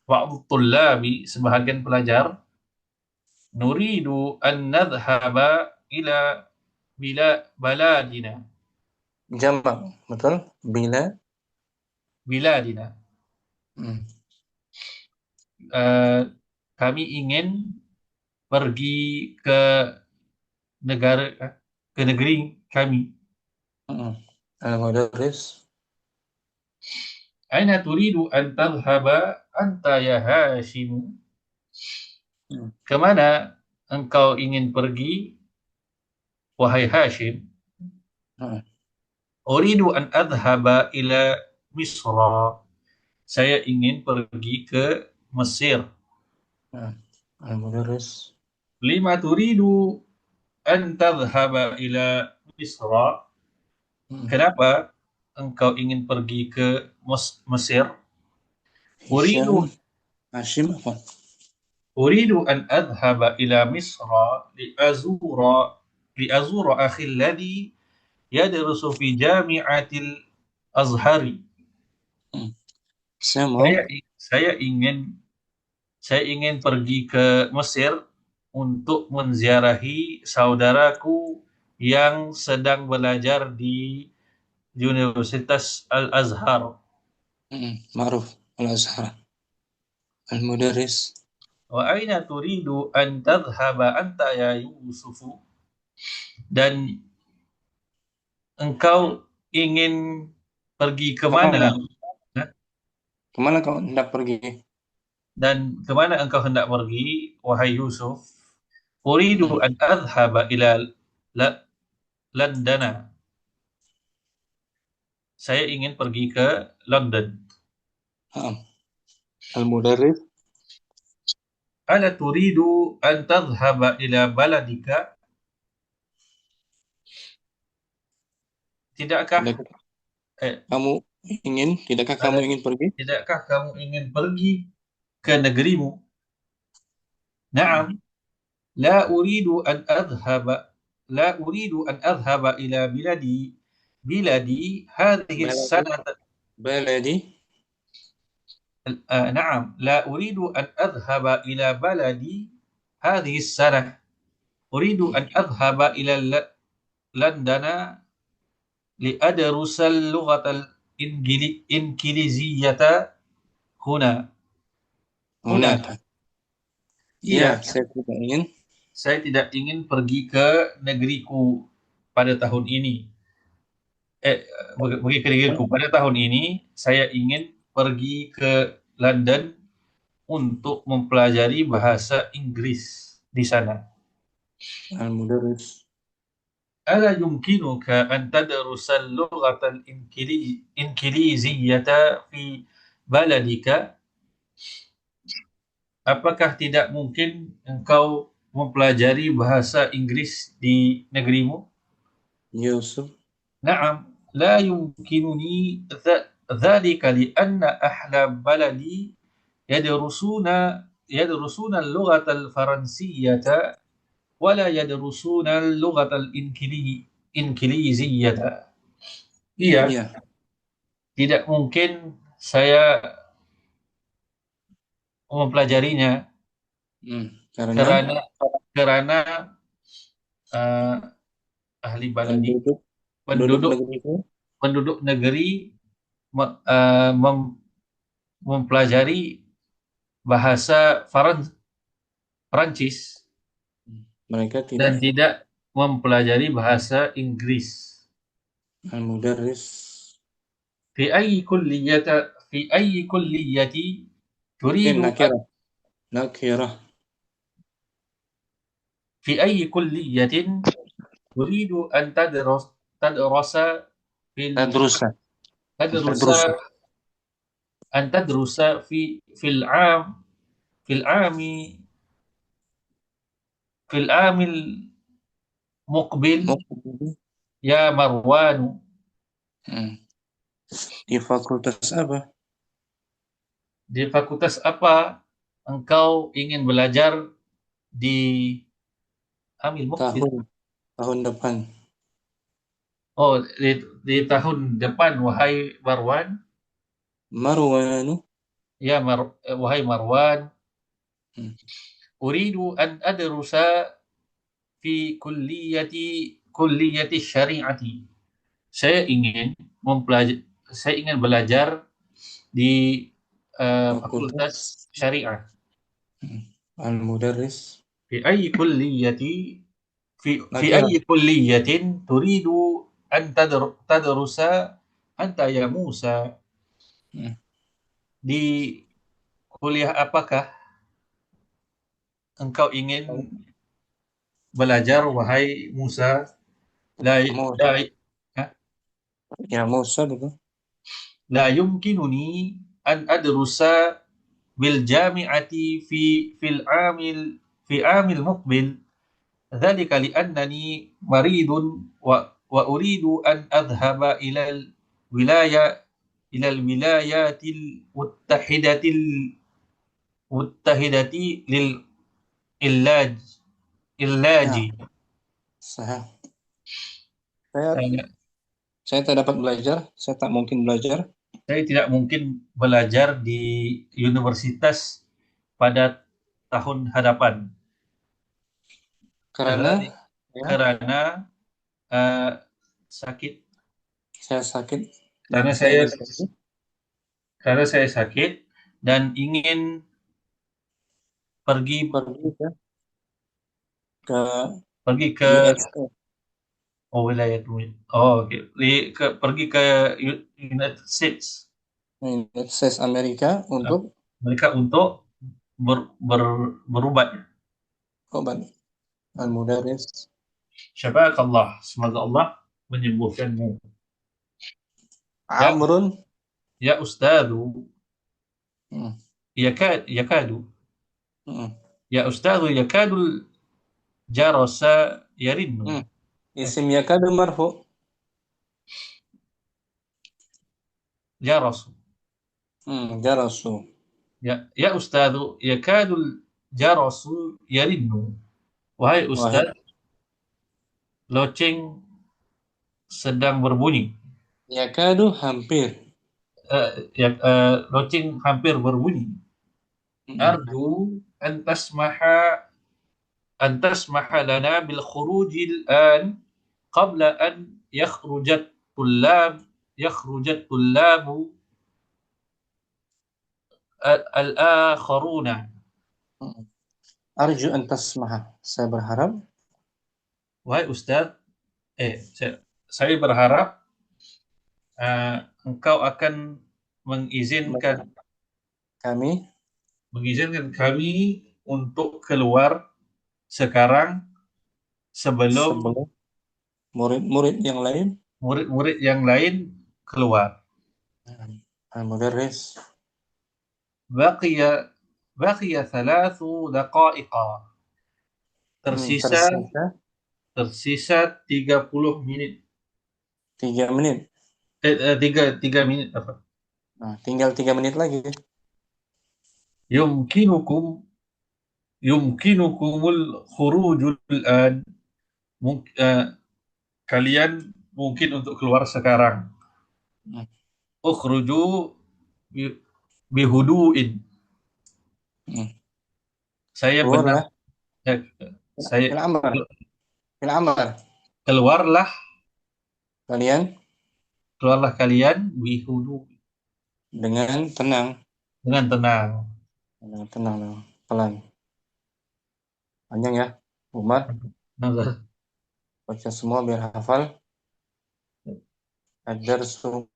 Ba'du tullabi, sebahagian pelajar. Nuridu an nadhhaba ila baladina. Jamak, betul? Biladina. kami ingin pergi ke negeri kami. Al-Mudarris. Aina turidu an tadhhaba anta ya Hashim? Kemana engkau ingin pergi, wahai Hashim? Uridu an adhhaba ila Misra. Saya ingin pergi ke Mesir. Al-Mudarris. Lima turidu an tadhhaba ila Misra. Kenapa engkau ingin pergi ke Mesir? Hisham. Hashim apa? Uridu an adhhaba ila Misra liazura akhi alladhi yadrusu fi jami'atil Azhari. Saya ingin pergi ke Mesir untuk menziarahi saudaraku yang sedang belajar di Universitas Al-Azhar. Ma'ruf Al-Azhar. Al-Mudarris. Wa aina turidu an tadhhaba anta ya Yusufu? Dan engkau ingin pergi kemana? Kemana kau hendak pergi? Dan kemana engkau hendak pergi, wahai Yusuf? Uridu an adhhaba ila London. Saya ingin pergi ke London. Al-Mudarris. Ala turidu an tadhhaba ila baladika? Tidakkah kamu ingin pergi? Tidakkah kamu ingin pergi ke negerimu? Na'am. La uridu an adhhaba ila biladi hadhihi as-sanata. نعم لا أريد أن أذهب إلى بلدي هذه السنة. أريد أن أذهب إلى لندن لأدرس اللغة الإنجليزية هنا. Iya, saya tidak ingin pergi ke negeriku pada tahun ini. Pergi ke negeriku pada tahun ini, saya ingin pergi ke London untuk mempelajari bahasa Inggris di sana. Al-Mudarris. Ala yumkinuka an tadrusa al-lughata al-injiliziyyata fi baladika? Apakah tidak mungkin engkau mempelajari bahasa Inggris di negerimu? Yusuf. Na'am, la yumkinuni dhalika li'anna ahla baladi yadrusuna al-lughata al-faransiyyata wa la yadrusuna al-lughata al-injiliziyyata. Iya. Tidak mungkin saya mempelajarinya karena ahli baladi penduduk negeri mempelajari bahasa Perancis dan tidak mempelajari bahasa Inggris. Al-Mudarris. Fi ayyi kulliyati turidu nakirah. Fi ayyi kulliyatin turidu an tadrusa fil amil muqbil ya Marwan. Di fakultas apa? Di fakultas apa engkau ingin belajar di amil muqbil? Tahun depan. Oh, di tahun depan, wahai Marwan. Marwanu. Ya, wahai Marwan. Uridu an adrusa fi kulliyati syari'ati. Saya ingin belajar di fakultas syariah. Al-mudarris. في أي كلية في Nakirah. أي كلية تريد أن تدرس أنت يا موسى؟ Hmm. Di kuliah apakah engkau ingin belajar, wahai Musa? La, Musa. la, Ya Musa gitu. لا يمكنني أن أدرس بالجامعة في عام المقبل، ذلك لأنني مريض وأريد أن أذهب إلى الولايات المتحدة للعلاج. Ya, saya saya tak dapat belajar. Saya tak mungkin belajar Saya tidak mungkin belajar di universitas pada tahun hadapan karena ya, karena eh, sakit saya sakit karena dan saya saya ingin karena saya sakit dan ingin pergi pergi ke pergi ke USA. wilayah oke. Pergi ke United States, United States Amerika untuk mereka untuk berubat. obat. Al-mudarris. Syafakallah, semoga Allah menyembuhkanmu. Ya, Amrun. ya Ustadu, Hmm. yakadu. Hmm. Ya Ustadu yakadul jarasa yarinnu. Isim yakadu marfu. Jarasu. Jarasu. Ya Ustadu yakadul jarasu yarinnu. Wahai Ustaz, loceng sedang berbunyi. Yakadu hampir. Loceng hampir berbunyi. Arju an tasmaha lana bil khurujil an qabla an yakhrujat tullabu al-akharuna. Arju an tasmaha. Saya berharap. Wahai Ustaz, saya berharap engkau akan mengizinkan Kami untuk keluar sekarang sebelum murid-murid yang lain keluar. Al-mudarris. Baqiya 3 daqa'iqa. Tersisa 30 menit. 3 menit. 3 menit apa? Nah, tinggal 3 menit lagi. Yumkinukumul khurujul an. Kalian mungkin untuk keluar sekarang. Ukhruju bihudu'in. Saya benar. Keluarlah kalian bihudu. Dengan tenang. Pelan. Panjang ya, Umar. Baca semua biar hafal. Ad-darsu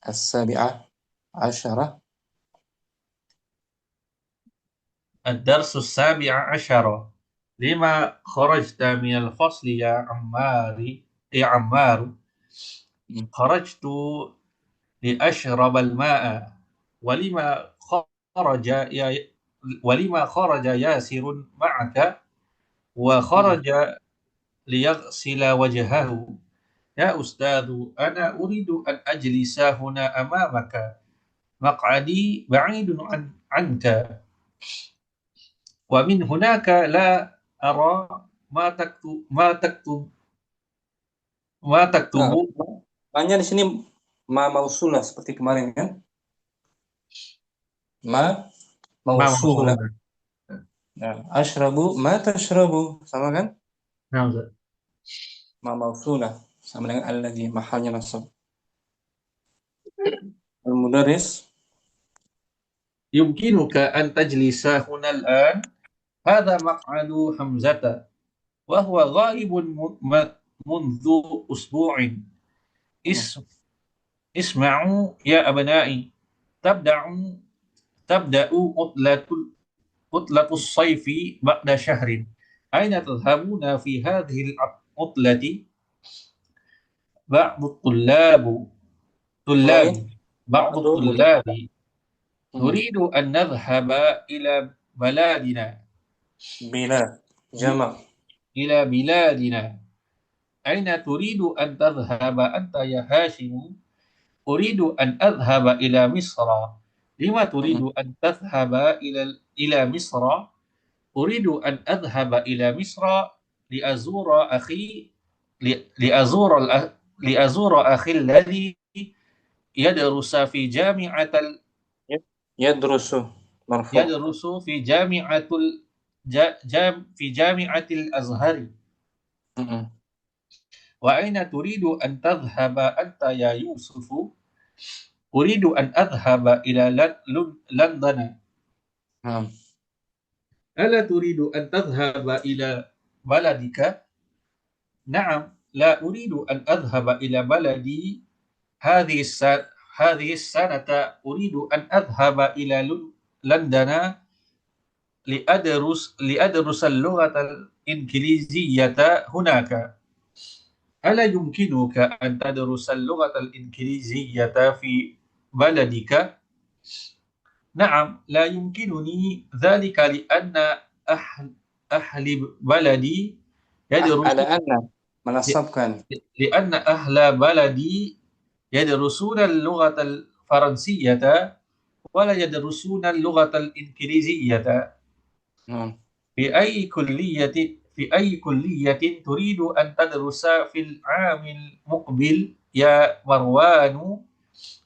as-sabi'ah asyarah. Ad-darsu as-sabi'a asyara. Lima kharajta minal fasli ya Ammaru. Kharajtu li ashrabal ma'a. Walima kharaja Yasirun ma'aka. Wa kharaja liyaghsila wajhahu. Ya Ustadzu, ana uridu an ajlisa huna amamaka. Maq'adi ba'idun anka. Wa min hunaka la ara ma taktubu. Makanya di sini ma mausulah seperti kemarin kan? Ma mausulah. Nah, ashrabu ma tashrabu sama kan? Nah, Ustaz. Ma mausulah sama dengan alladzi mahalnya nasab. Al-mudarris يمكنك أن تجلس هنا الآن. هذا مقعد حمزة وهو غائب منذ أسبوع. اس- اسمعوا يا أبنائي. تبدأ تبدأ عطلة الصيف بعد شهر. أين تذهبون في هذه العطلة؟ بعض الطلاب Ulangi. بعض Ba'du الطلاب Hmm. نريد أن نذهب إلى بلادنا. Bila. Jamak. إلى بلادنا. أين تريد أن تذهب أنت يا هاشم؟ أريد أن أذهب إلى مصر. لما تريد أن تذهب إلى مصر؟ أريد أن أذهب إلى مصر لأزور أخي لأزور أخي الذي يدرس في جامعة Yadrusu. Marfu. يدرس في جامعة في جامعة الأزهر. Hmm. وأين تريد أن تذهب أنت يا يوسف؟ أريد أن أذهب إلى لندن. Hmm. ألا تريد أن تذهب إلى بلدك؟ نعم، لا أريد أن أذهب إلى بلدي. هذه السنة أريد أن أذهب إلى لندن لأدرس اللغة الإنجليزية هناك. ألا يمكنك أن تدرس اللغة الإنجليزية في بلدك؟ نعم، لا يمكنني ذلك لأن أهل بلدي Ada يدرسون anna. Menasabkan. لأن أهل بلدي يدرسون اللغة الفرنسية ولا يدرسون اللغة الإنجليزية. Hmm. في أي كلية تريد أن تدرس في العام المقبل يا مروان؟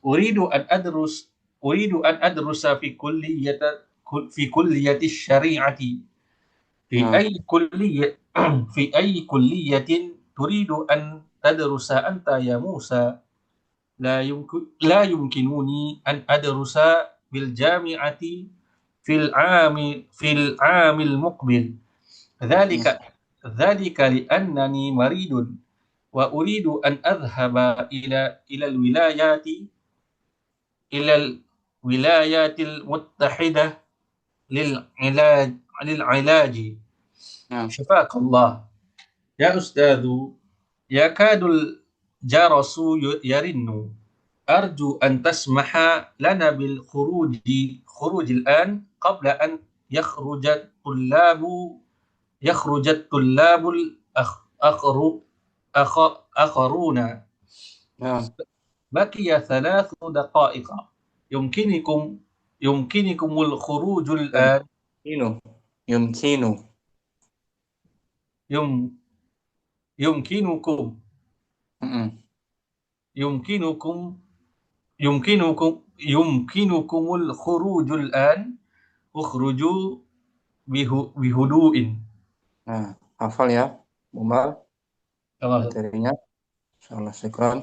أريد أن أدرس في كلية الشريعة. في أي كلية تريد أن تدرس أنت يا موسى؟ لا يمكنني أن أدرس بالجامعة في العام المقبل. ذلك لأنني مريض وأريد أن أذهب إلى الولايات المتحدة للعلاج. Hmm. شفاك الله. يا أستاذ، يكاد الجرس يرن. أرجو أن تسمح لنا بالخروج الآن قبل أن يخرج الطلاب الآخرون. Hmm. بقي 3 دقائق. يمكنكم الخروج الآن. Yumkinu. يم- يمكنكم Hmm. يمكنكم يمكنكم الخروج الآن. اخرجوا بهدوء. Nah, hafal ya, Umar خلاص. materinya. Insyaallah syukran.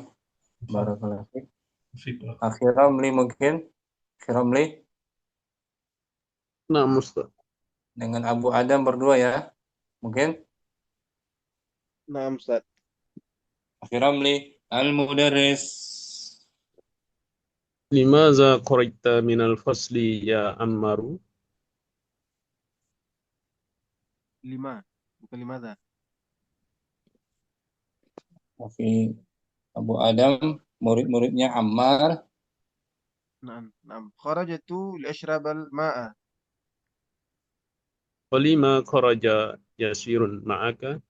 Barakallahu fiik. شكرا. Akhir Ramli mungkin. Akhir Ramli Nah, Ustaz. dengan Abu Adam berdua ya. Mungkin. Naam Ustaz. Akhir Ramli Al-Mudarris. Limaza kharajta minal fasli ya Ammaru? 5, bukan 5 dah. Tapi Abu Adam murid-muridnya Ammar. Naam, naam. Kharajtu li'ashrab al-ma'a. Walima kharaja Yasirun ma'aka?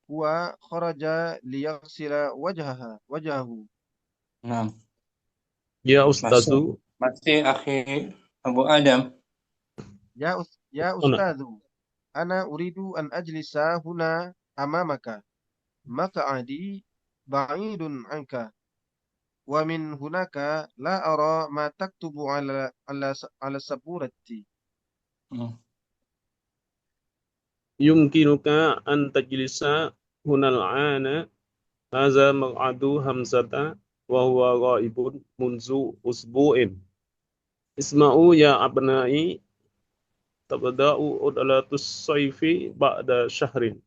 Huwa kharaja liyaghsila wajhahu. Nah, Ya Ustazu. masih akhi Abu Adam. Ya Ustadhu, ana uridu an ajlisa huna amamaka. Maq'adi ba'idun anka. Wa min hunaka la ara ma taktubu ala saburati. Yumkinuka an tajlisa hunal ana. Haza maq'adu Hamzata wa huwa ghaibun munzu usbu'in. Isma'u ya abnai tabda'u udalatus sayfi ba'da syahrin.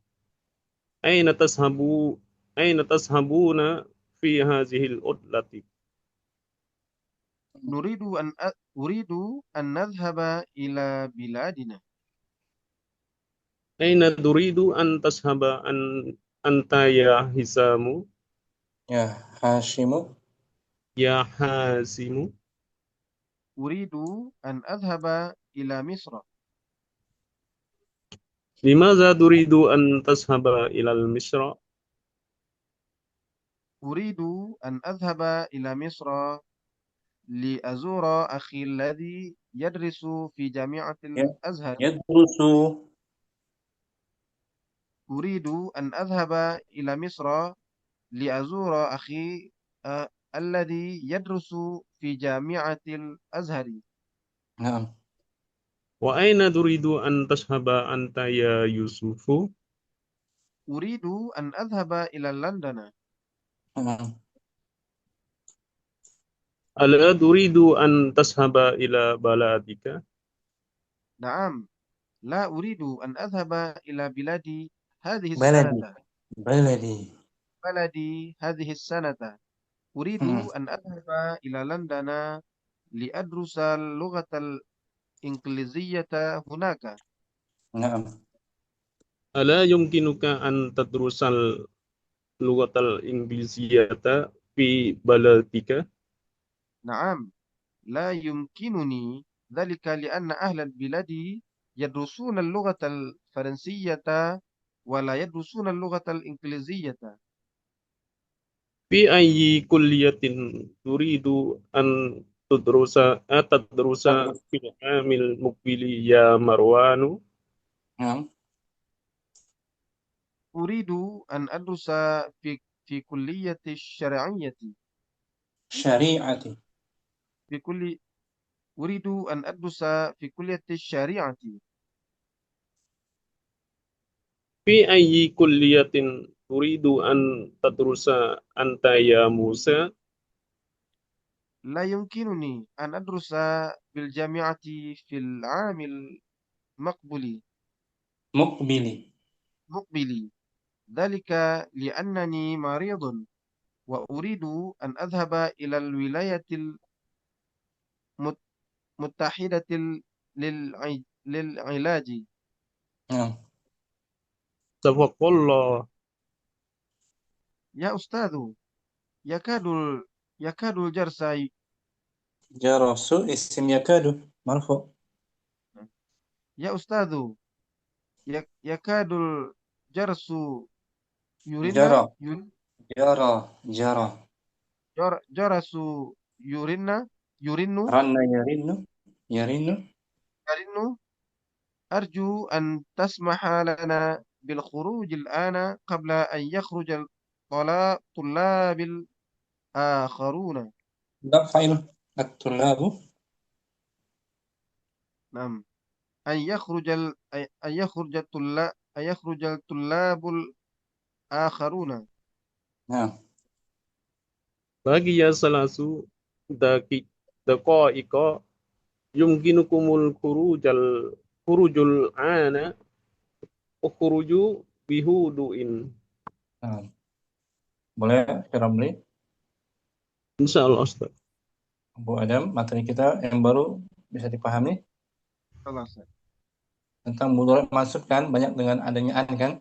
Aina tashabu aina tashabuna fi hazihil udlati. أريد أن نذهب إلى بلادنا. Aina turidu an tashaba anta ya Hisamu Ya Hashimu. ya Hasimu. أريد أن أذهب إلى مصر. Limaza turidu an tashaba ilal Misra? أريد أن أذهب إلى مصر لأزور أخي الذي يدرس في جامعة الأزهر. Yadrusu. أريد أن أذهب إلى مصر لأزور أخي الذي يدرس في جامعة الأزهر. Naam. Wa aina turidu an tashaba anta ya Yusufu? أريد أن أذهب إلى لندن. Naam. Ala turidu an tashaba ila baladika? نعم، لا أريد أن أذهب إلى بلادي هذه Baladi. السنة. Baladi. بلدي هذه السنة. أريد Hmm. أن أذهب إلى لندن لأدرس اللغة الإنجليزية هناك. Naam. Ala yumkinuka an tadrusal lughatal ingliziyata fi baladika? نعم، لا يمكنني ذلك لأن أهل البلاد يدرسون اللغة الفرنسية ولا يدرسون اللغة الإنجليزية. Fi ayyi kulliyatin turidu an tadrusa Tadrus. fil amil muqbili ya Marwanu? Naam. أريد أن أدرس في كلية الشرعية. Syari'ati. أريد أن أدرس في كلية الشريعة. Fi ayyi kulliyatin turidu an tadrusa anta ya Musa? لا يمكنني أن أدرس بالجامعة في العام المقبل. Muqbili. ذلك لأنني مريض وأريد أن أذهب إلى الولايات المتحدة للعلاج. Naam. Tafaqallah. يا أستاذ، يكاد الجرس Jarasu isim yakadu. Marfu. يا أستاذ، يكاد الجرس يرن. Jara. Jara. جرس يرن. Ranna yarinnu. Yarinnu. يرن. أرجو أن تسمح لنا بالخروج الآن قبل أن يخرج الطلاب الآخرون. Dak fa'il. At-tullabu. نعم، أن يخرج الطلاب الآخرون. Naam. Bagi ya salasu daqa'iqa yumkinukumul khurujul ana ukhruju bihuduin. Naam. Boleh, Ramli? Insyaallah Ustaz. Bu Adam, materi kita yang baru bisa dipahami tentang mudhari' masuk kan banyak dengan adanya an kan?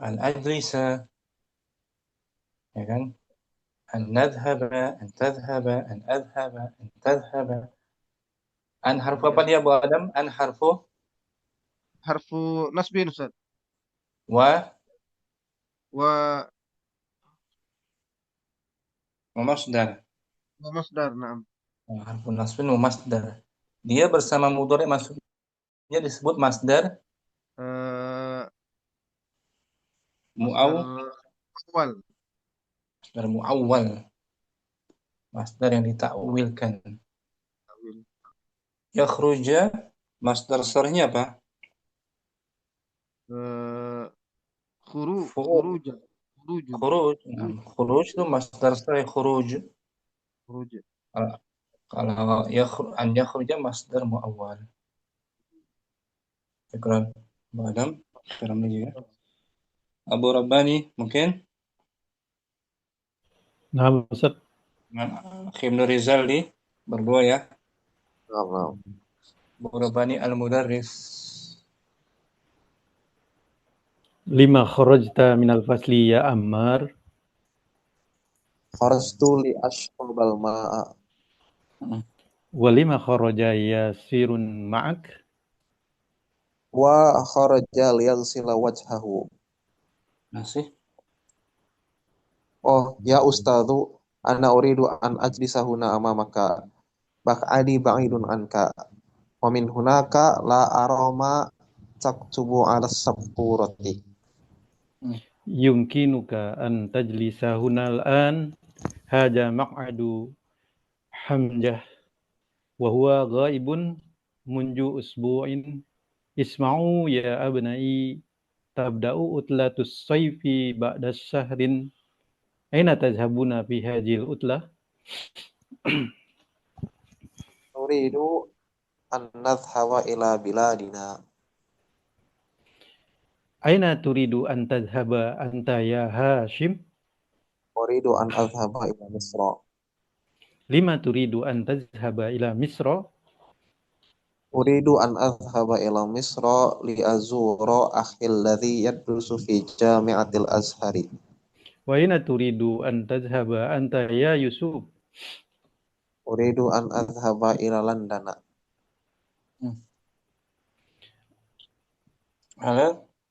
Al-ajlisa, ya kan? An nadhhaba, an tadhhaba, an adhhaba, an tadhhaba. An harfu apa dia Bu Adam? An harfu حرف نصب أستاذ. wa ومصدر. masdar. نعم. Harfu nasbin wa masdar. Dia bersama mudhari' masuknya disebut masdar أول. masdar muawwal. Masdar yang ditakwilkan. Yakhruja, masdar shar'nya apa? خروج. Khuruj. Khuruj itu masdar shar'i khuruj. Kalau an yakhruja masdar muawwal. Syukran. Mbak Adam, syukran lagi ya. Abu Rabbani mungkin Nah, Ustaz. dengan Ibnu Rizal berdua ya. Nah. Abu Rabbani al-Mudarris. Lima kharajta minal fasli ya Ammar. Kharastu li ashrabal ma'a. Wa lima kharaja Yasirun ma'ak. Wa kharaja liyaghsila wajhahu. Masih. Oh, ya ustadzu, ana uridu an ajlisa huna amamaka. Baq'adi ba'idun anka. Wa min hunaka la arama taktubu 'ala sabturati. Yumkinuka an tajlisa hunal an. Haja maq'adu Hamzah. Wa huwa ghaibun munju usbu'in. Isma'u ya abnai. Tabda'u utlatus sayfi ba'da syahrin. Aina tazhabuna fi hadhil utlah? Uridu an nadhhaba ila biladina. Aina turidu an tadhhaba anta ya Hashim? Uridu an adhhaba ila Misra. Lima turidu an tadhhaba ila Misra? Uridu an adhhaba ila Misra li azura akhi alladhi yadrusu fi jami'atil Azhari. Wa aina turidu an tadhhaba anta ya Yusuf? Uridu an adhhaba ila London.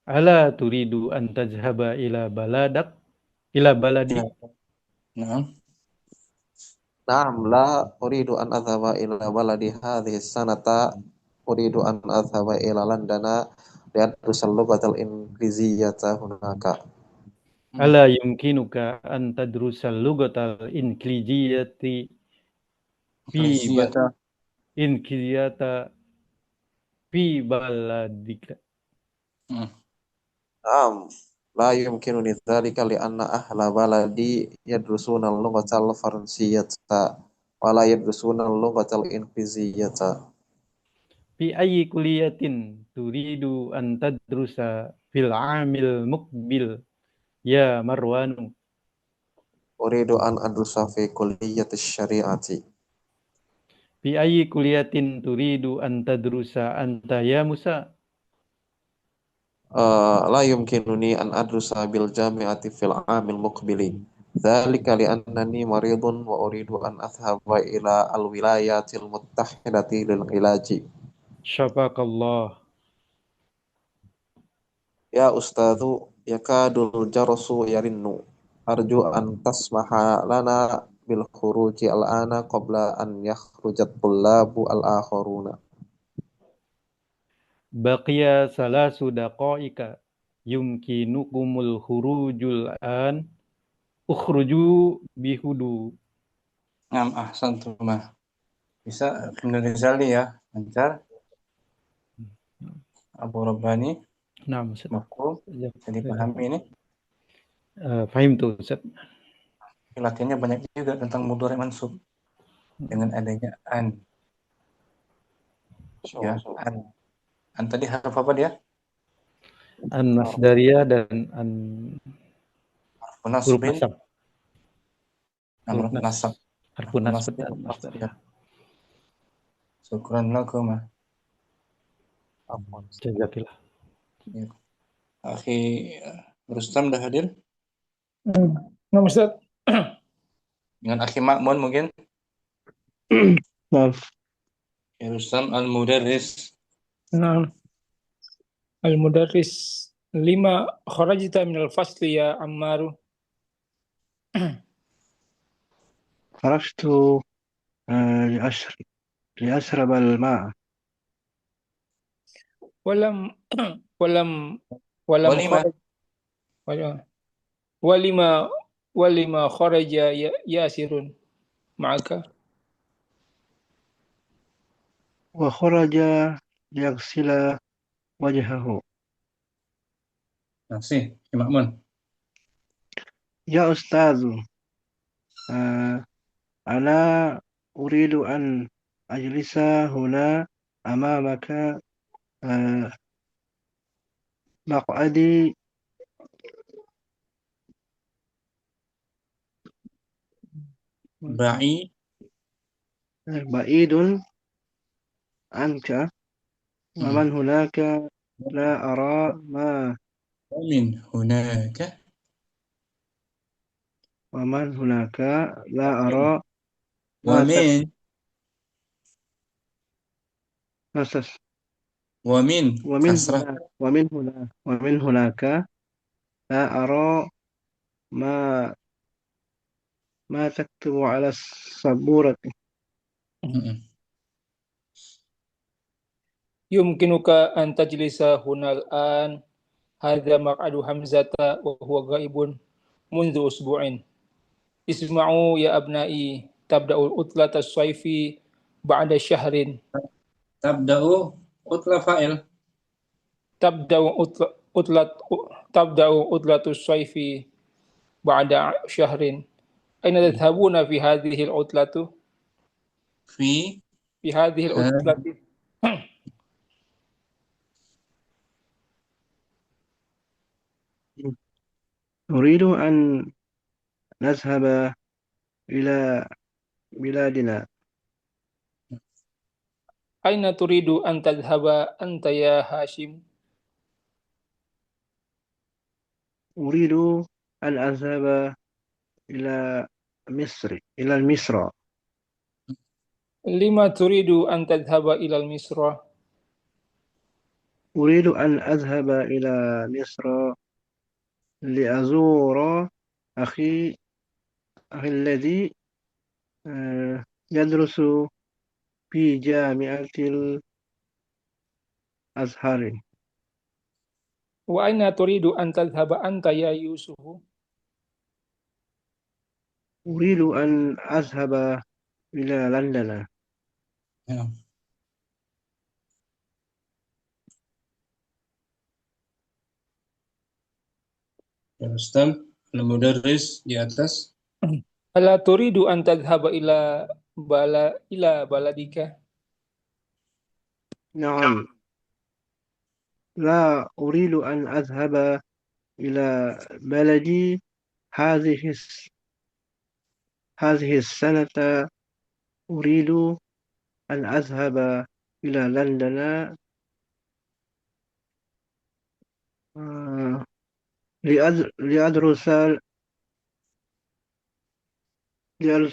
Ala turidu an tadhhaba ila baladak? Ila baladi? Naam. Naam, la uridu an adhhaba ila baladi hadhihi sanata. Uridu an adhhaba ila London liadrusa al-lughatal ingliziyyata hunaka. Ala yumkinuka an tadrusa al-lughatal ingliziyyati fi baladika. Naam, la yumkinuni dzalika li anna ahla baladi yadrusuna al-lughatal faransiyyata wa la yadrusuna al-lughatal ingliziyyata. Fi ayyi kulliyatin turidu an tadrusa fil 'amil muqbil ya Marwanu? Uridu an adrusa fi kulliyati syari'ati. Fi ayyi kulliyatin turidu an tadrusa anta ya Musa? La yumkinuni an adrusa bil jami'ati fil 'amil muqbili. Dzalika li annani maridun wa uridu an adhhaba ila al-wilayatil muttahidati lil ilaji. Syafaqallah. Ya ustadzu, yakadul jarasu yarinnu. Arju an tasmaha lana bil khuruji al-ana qabla an yakhrujat tullabu al-akharuna. Baqiya salasu daqaika yumkinukumul khurujul an. Ukhruju bihudu. Naam, ahsantum. Bisa Ibnu Rizal ya, lancar. Abu Rabbani. Naam, Ustaz. Mafhum. Bisa dipahami ini. Fahim tuh, Ustaz. Latihannya banyak juga tentang mudhari mansub dengan adanya an. Ya, an. An tadi harf apa dia? An masdariyah dan an huruf nasab. Huruf nasab. Harfun nasab dan masdariyah. Syukran lakum. Jazakillah. Akhi Rustam dah hadir? Nah, Ustaz. Dengan Akhi Ma'mun mungkin? Maaf. Ya Rustam al-Mudarris. Nah, al-Mudarris. Lima kharajta minal fasli ya Ammaru. Kharajtu لأشرب الماء. ولم Walima. خرج ولما خرج ياسر معك. وخرج ليغسل وجهه. Masih, Ma'mun. Ya ustadzu, ana أريد أن أجلس هنا أمامك مقعدي بعيد بعيد عنك ومن هناك لا أرى ومن هناك ومن هناك لا أرى ما ومن تكتب ومن كسرة ومن هناك لا أرى ما تكتب على السبورة. يمكنك أن تجلس هنا الآن. هذا مقعد حمزة وهو غائب منذ أسبوع. اسمعوا يا أبنائي، تبدأ العطلة الصيف بعد شهر. تبدأ عطلة فاعل. تبدأ عطلة الصيف بعد شهر. أين تذهبون في هذه العطلة؟ في هذه العطلة نريد أن نذهب إلى بلادنا. أين تريد أن تذهب أنت يا هاشم؟ أريد أن أذهب إلى مصر. لما تريد أن تذهب إلى مصر؟ أريد أن أذهب إلى مصر لأزور أخي الذي يدرس في جامعة الأزهر. وأين تريد أن تذهب أنت يا يوسف؟ أريد أن أذهب إلى لندن. Ya Ustaz, al-mudarris di atas. ألا تريد أن تذهب إلى بلدك؟ نعم، لا أريد أن أذهب إلى بلدي هذه السنة. أريد أن أذهب إلى لندن لأدرس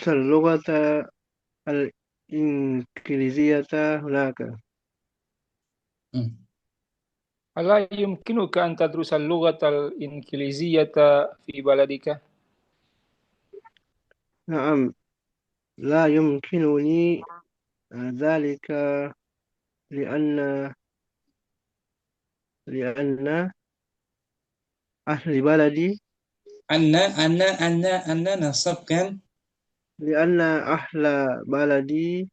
اللغة الإنجليزية هناك. ألا يمكنك أن تدرس اللغة الإنجليزية في بلدك؟ نعم، لا يمكنني ذلك لأن أهل بلدي أن نصبكن. لأن أهل بلدي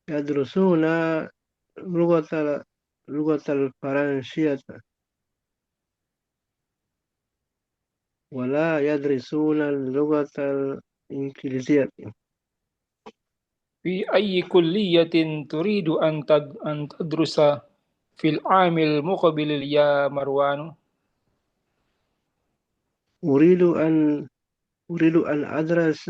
يدرسون لغة الفرنسية ولا يدرسون اللغة الإنجليزية. في أي كلية تريد أن تدرس في العام المقبل يا مروان؟ أريد أن أدرس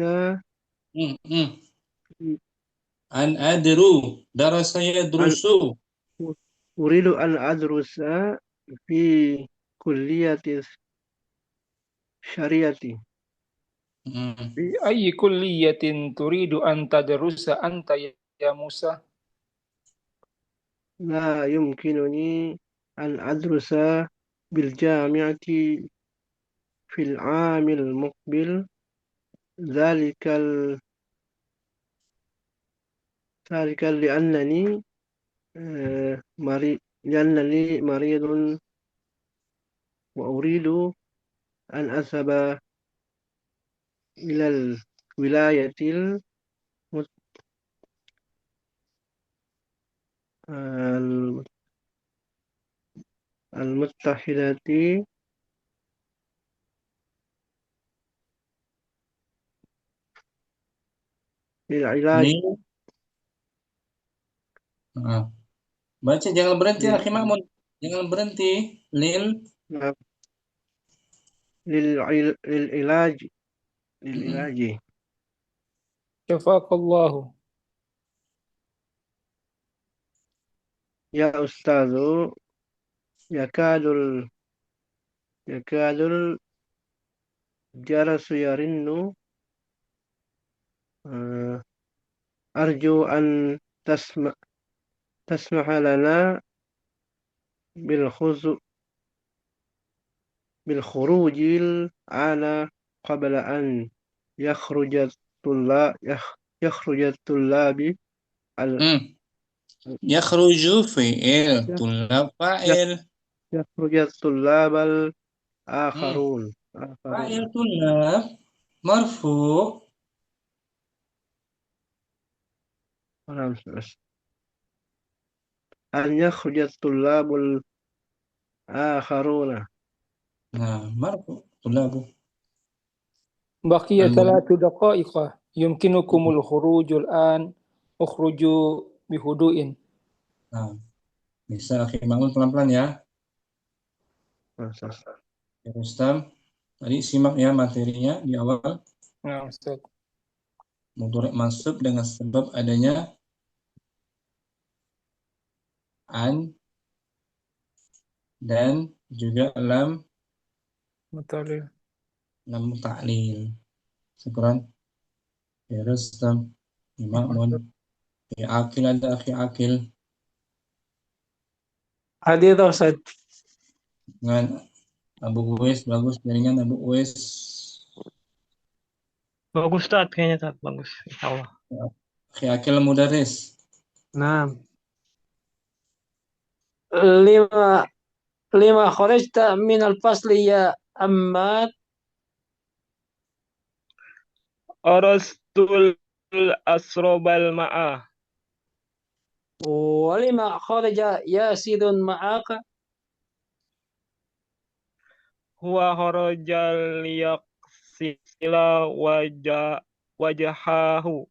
أن أدرو درس يدرس. أريد أن أدرس في كلية الشريعة. في أي كلية تريد أن تدرس أنت يا موسى؟ لا يمكنني أن أدرس بالجامعة في العام المقبل. ذلك لأنني مريض وأريد أن أذهب إلى الولاية المتحدة للعلاج. Nah, baca jangan berhenti لل... Akhi Makmun. Jangan berhenti. نعم. للعلاج Mm-mm. للعلاج. Syafakallahu. يا أستاذ يكاد يكاد الجرس يرن. أرجو أن تسمح لنا بالخروج الآن قبل أن يخرج الطلاب يخرج فعل طلاب فاعل يخرج الطلاب الآخرون. فاعل طلاب مرفوع أن يخرج الطلاب الآخرون. مرفوع طلاب. بقي 3 دقائق يمكنكم الخروج الآن اخرجوا بهدوء. Bisa Akhi Makmun pelan-pelan ya. Ya Rustam, tadi simak ya materinya di awal. Nah, Ustaz. Mudhari' mansub dengan sebab adanya an dan juga lam Mutalil. lam ta'lil. Syukran. Ya Rustam, ya Makmun, ya Akil, ada Akhi Akil. Hadir Ustaz. Dengan Abu Uwais, bagus jaringan Abu Uwais. Bagus Ustaz, kayaknya Ustaz, bagus. Insyaallah. Akhi Akil Mudaris. Nah. lima kharajta min al-fasli ya Ammar. Arastul asrobal ma'ah. Walima kharaja Yasirun ma'aka. Huwa kharajal yaksila wajahahu.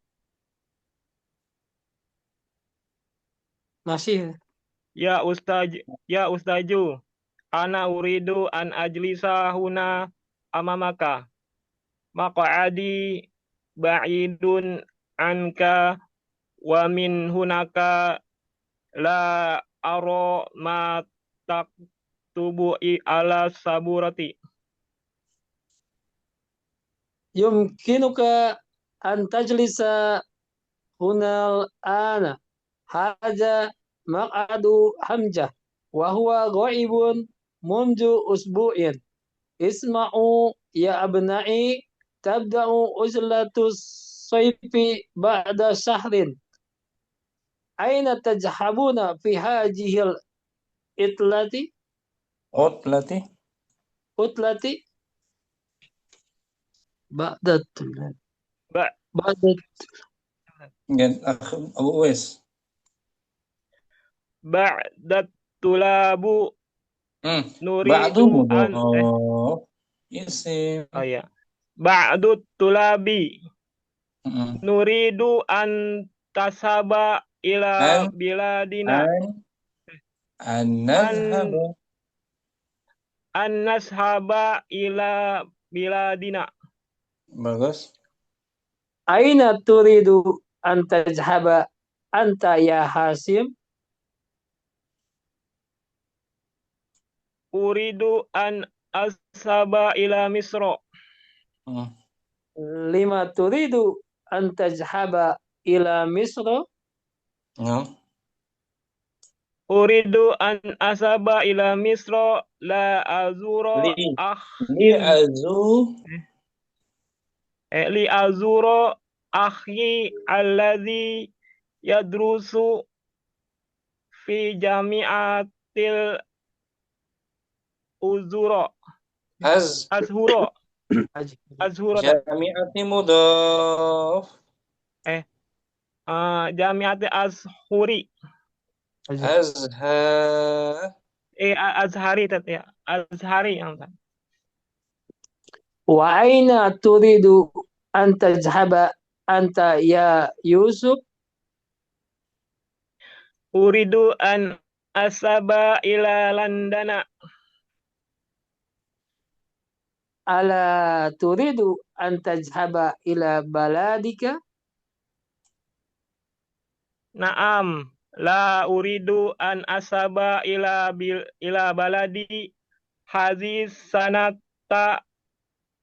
Masih. Ya ustaju, ana uridu an ajlisa huna amamaka. Maq'adi ba'idun anka wa min hunaka la aro ma taktubu ala saburati. Yumkinuka an tajlisa hunal ana. Hadza maq'adu Hamzah wa huwa ghaibun mundu usbu'in. Isma'u ya abna'i tabda'u uzlatus sayfi ba'da syahrin. Aina tajhabuna fi hajihil utlati ba'da Abu Uwais. Ba'dat tulabu Ba'du nuridu an isim. oh ya. Ba'du tulabi nuridu an tasaba ila biladina An nashaba ila biladina. Bagus. Aina turidu an tajhaba anta ya Hasim? Uridu an asaba ila Misra. Lima turidu an tajhaba ila Misra? Uridu an asaba ila Misra la azuro li azuro akhi alladhi yadrusu fi jami'atil azhuro Jami'ati mudhaf. Jami'ati azhuri. Azhari ya. Azhari yang kan. Wa aina turidu an tajhaba anta ya Yusuf? Uridu an asaba ila Landana. Ala turidu an tajhaba ila baladika? Naam, la uridu an asaba ila baladi hadis sanata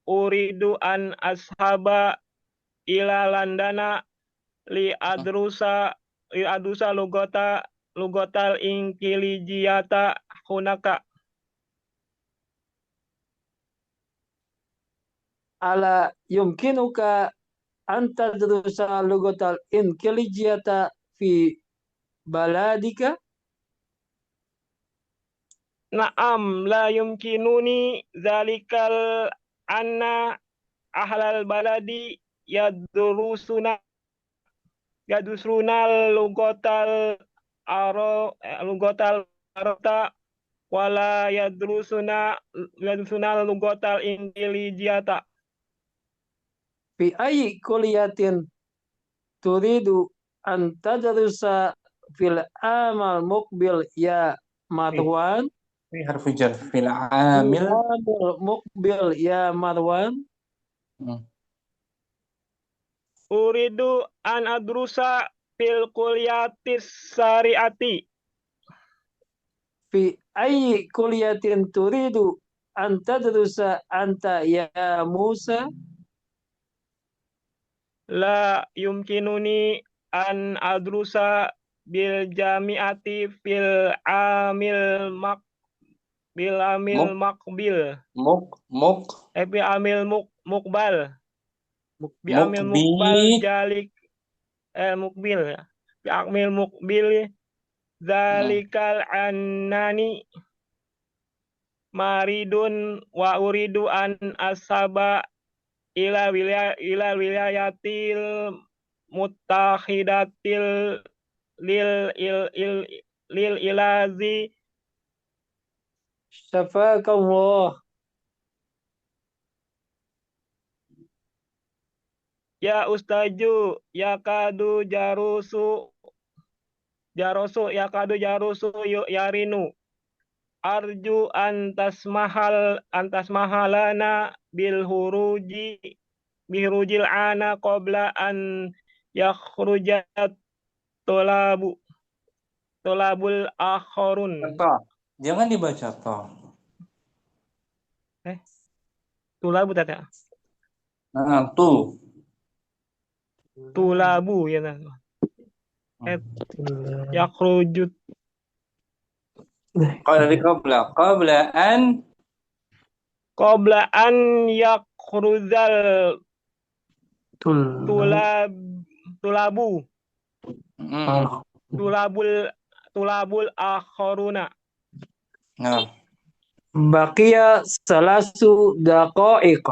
uridu an ashaba ila Landana li adrusa lugotal ingkilijiyata hunaka. Ala yumkinuka an tadrusa lugatal inkilijiyata fi baladika? Naam, la yumkinuni zalikal anna ahlal baladi yadrusuna lugotal arota wala yadrusuna lugotal inkilijiyata. Fi ayyi kuliyatin turidu an tadrusa fil amal muqbil ya Marwan? في حرف جر في Fil العامل. amal muqbil ya Marwan? Uridu an adrusa fil kuliyatis syariati. Fi ayyi kuliyatin turidu an tadrusa anta ya Musa? La yumkinuni an adrusa bil jamiati fil amil bil amil makbil. Bil amil mukbal. Bi amil mukbal jalik mukbil. Bi amil mukbil zalikal annani maridun wa uridu an asaba ila wilayatil muttahidatil lil ilazi Syafakallah. ya ustaju yakadu jarusu yarinu arju antas mahalana bil hurujil ana qabla an yakhrujat tolabul akharun. Jangan dibaca toh. Tulabu tata. Nah, tu. Tulabu ya nah. Yakhrujut. Kalau dari qabla an yakhruzal tulabu. Tulabul akharuna. Nah. Baqiya salasu daqaiq.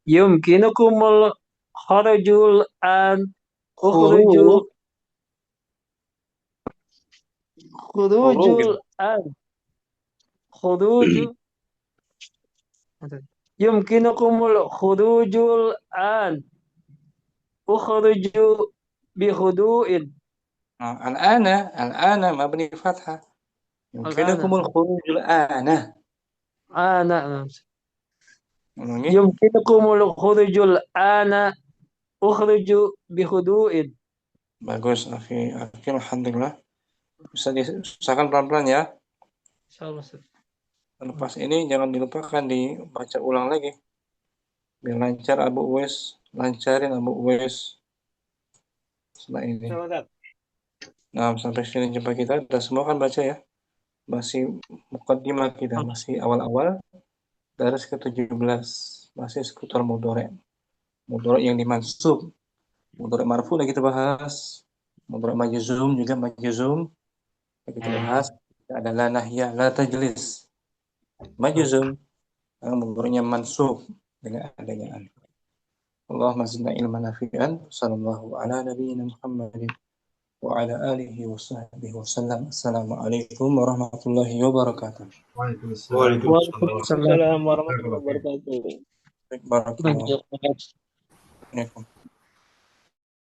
Yumkinukumul kharajul an ukhrujul yumkinukumul khurujul an ukhruju bi khudu'in. الآن مبني فتحة. يمكنكم الخروج الآن. Yumkinukumul khurujul ana ukhruju bi khudu'in. Bagus, akhi. Alhamdulillah. Bisa diusahakan pelan-pelan ya. Insyaallah. Lepas ini jangan dilupakan dibaca ulang lagi. Biar lancar Abu Uwais, lancarin Abu Uwais. Setelah ini. Nah, sampai sini jumpa kita. Udah semua kan baca ya. Masih mukaddimah kita, masih awal-awal. Daras ke-17. Masih seputar mudhari'. Mudhari' yang dimansub. Mudhari' marfu udah kita bahas. Mudhari' majzum juga majzum. Kita bahas. Ada la nahyah, la tajlis. Majzum. Mudhari'nya mansub dengan adanya an. Allahumma zidna ilman nafi'an. Sallallahu ala nabiyyina Muhammadin wa ala alihi wa sahbihi wa sallam. Assalamualaikum warahmatullahi wabarakatuh. Waalaikumsalam warahmatullahi wabarakatuh. Barakallahu.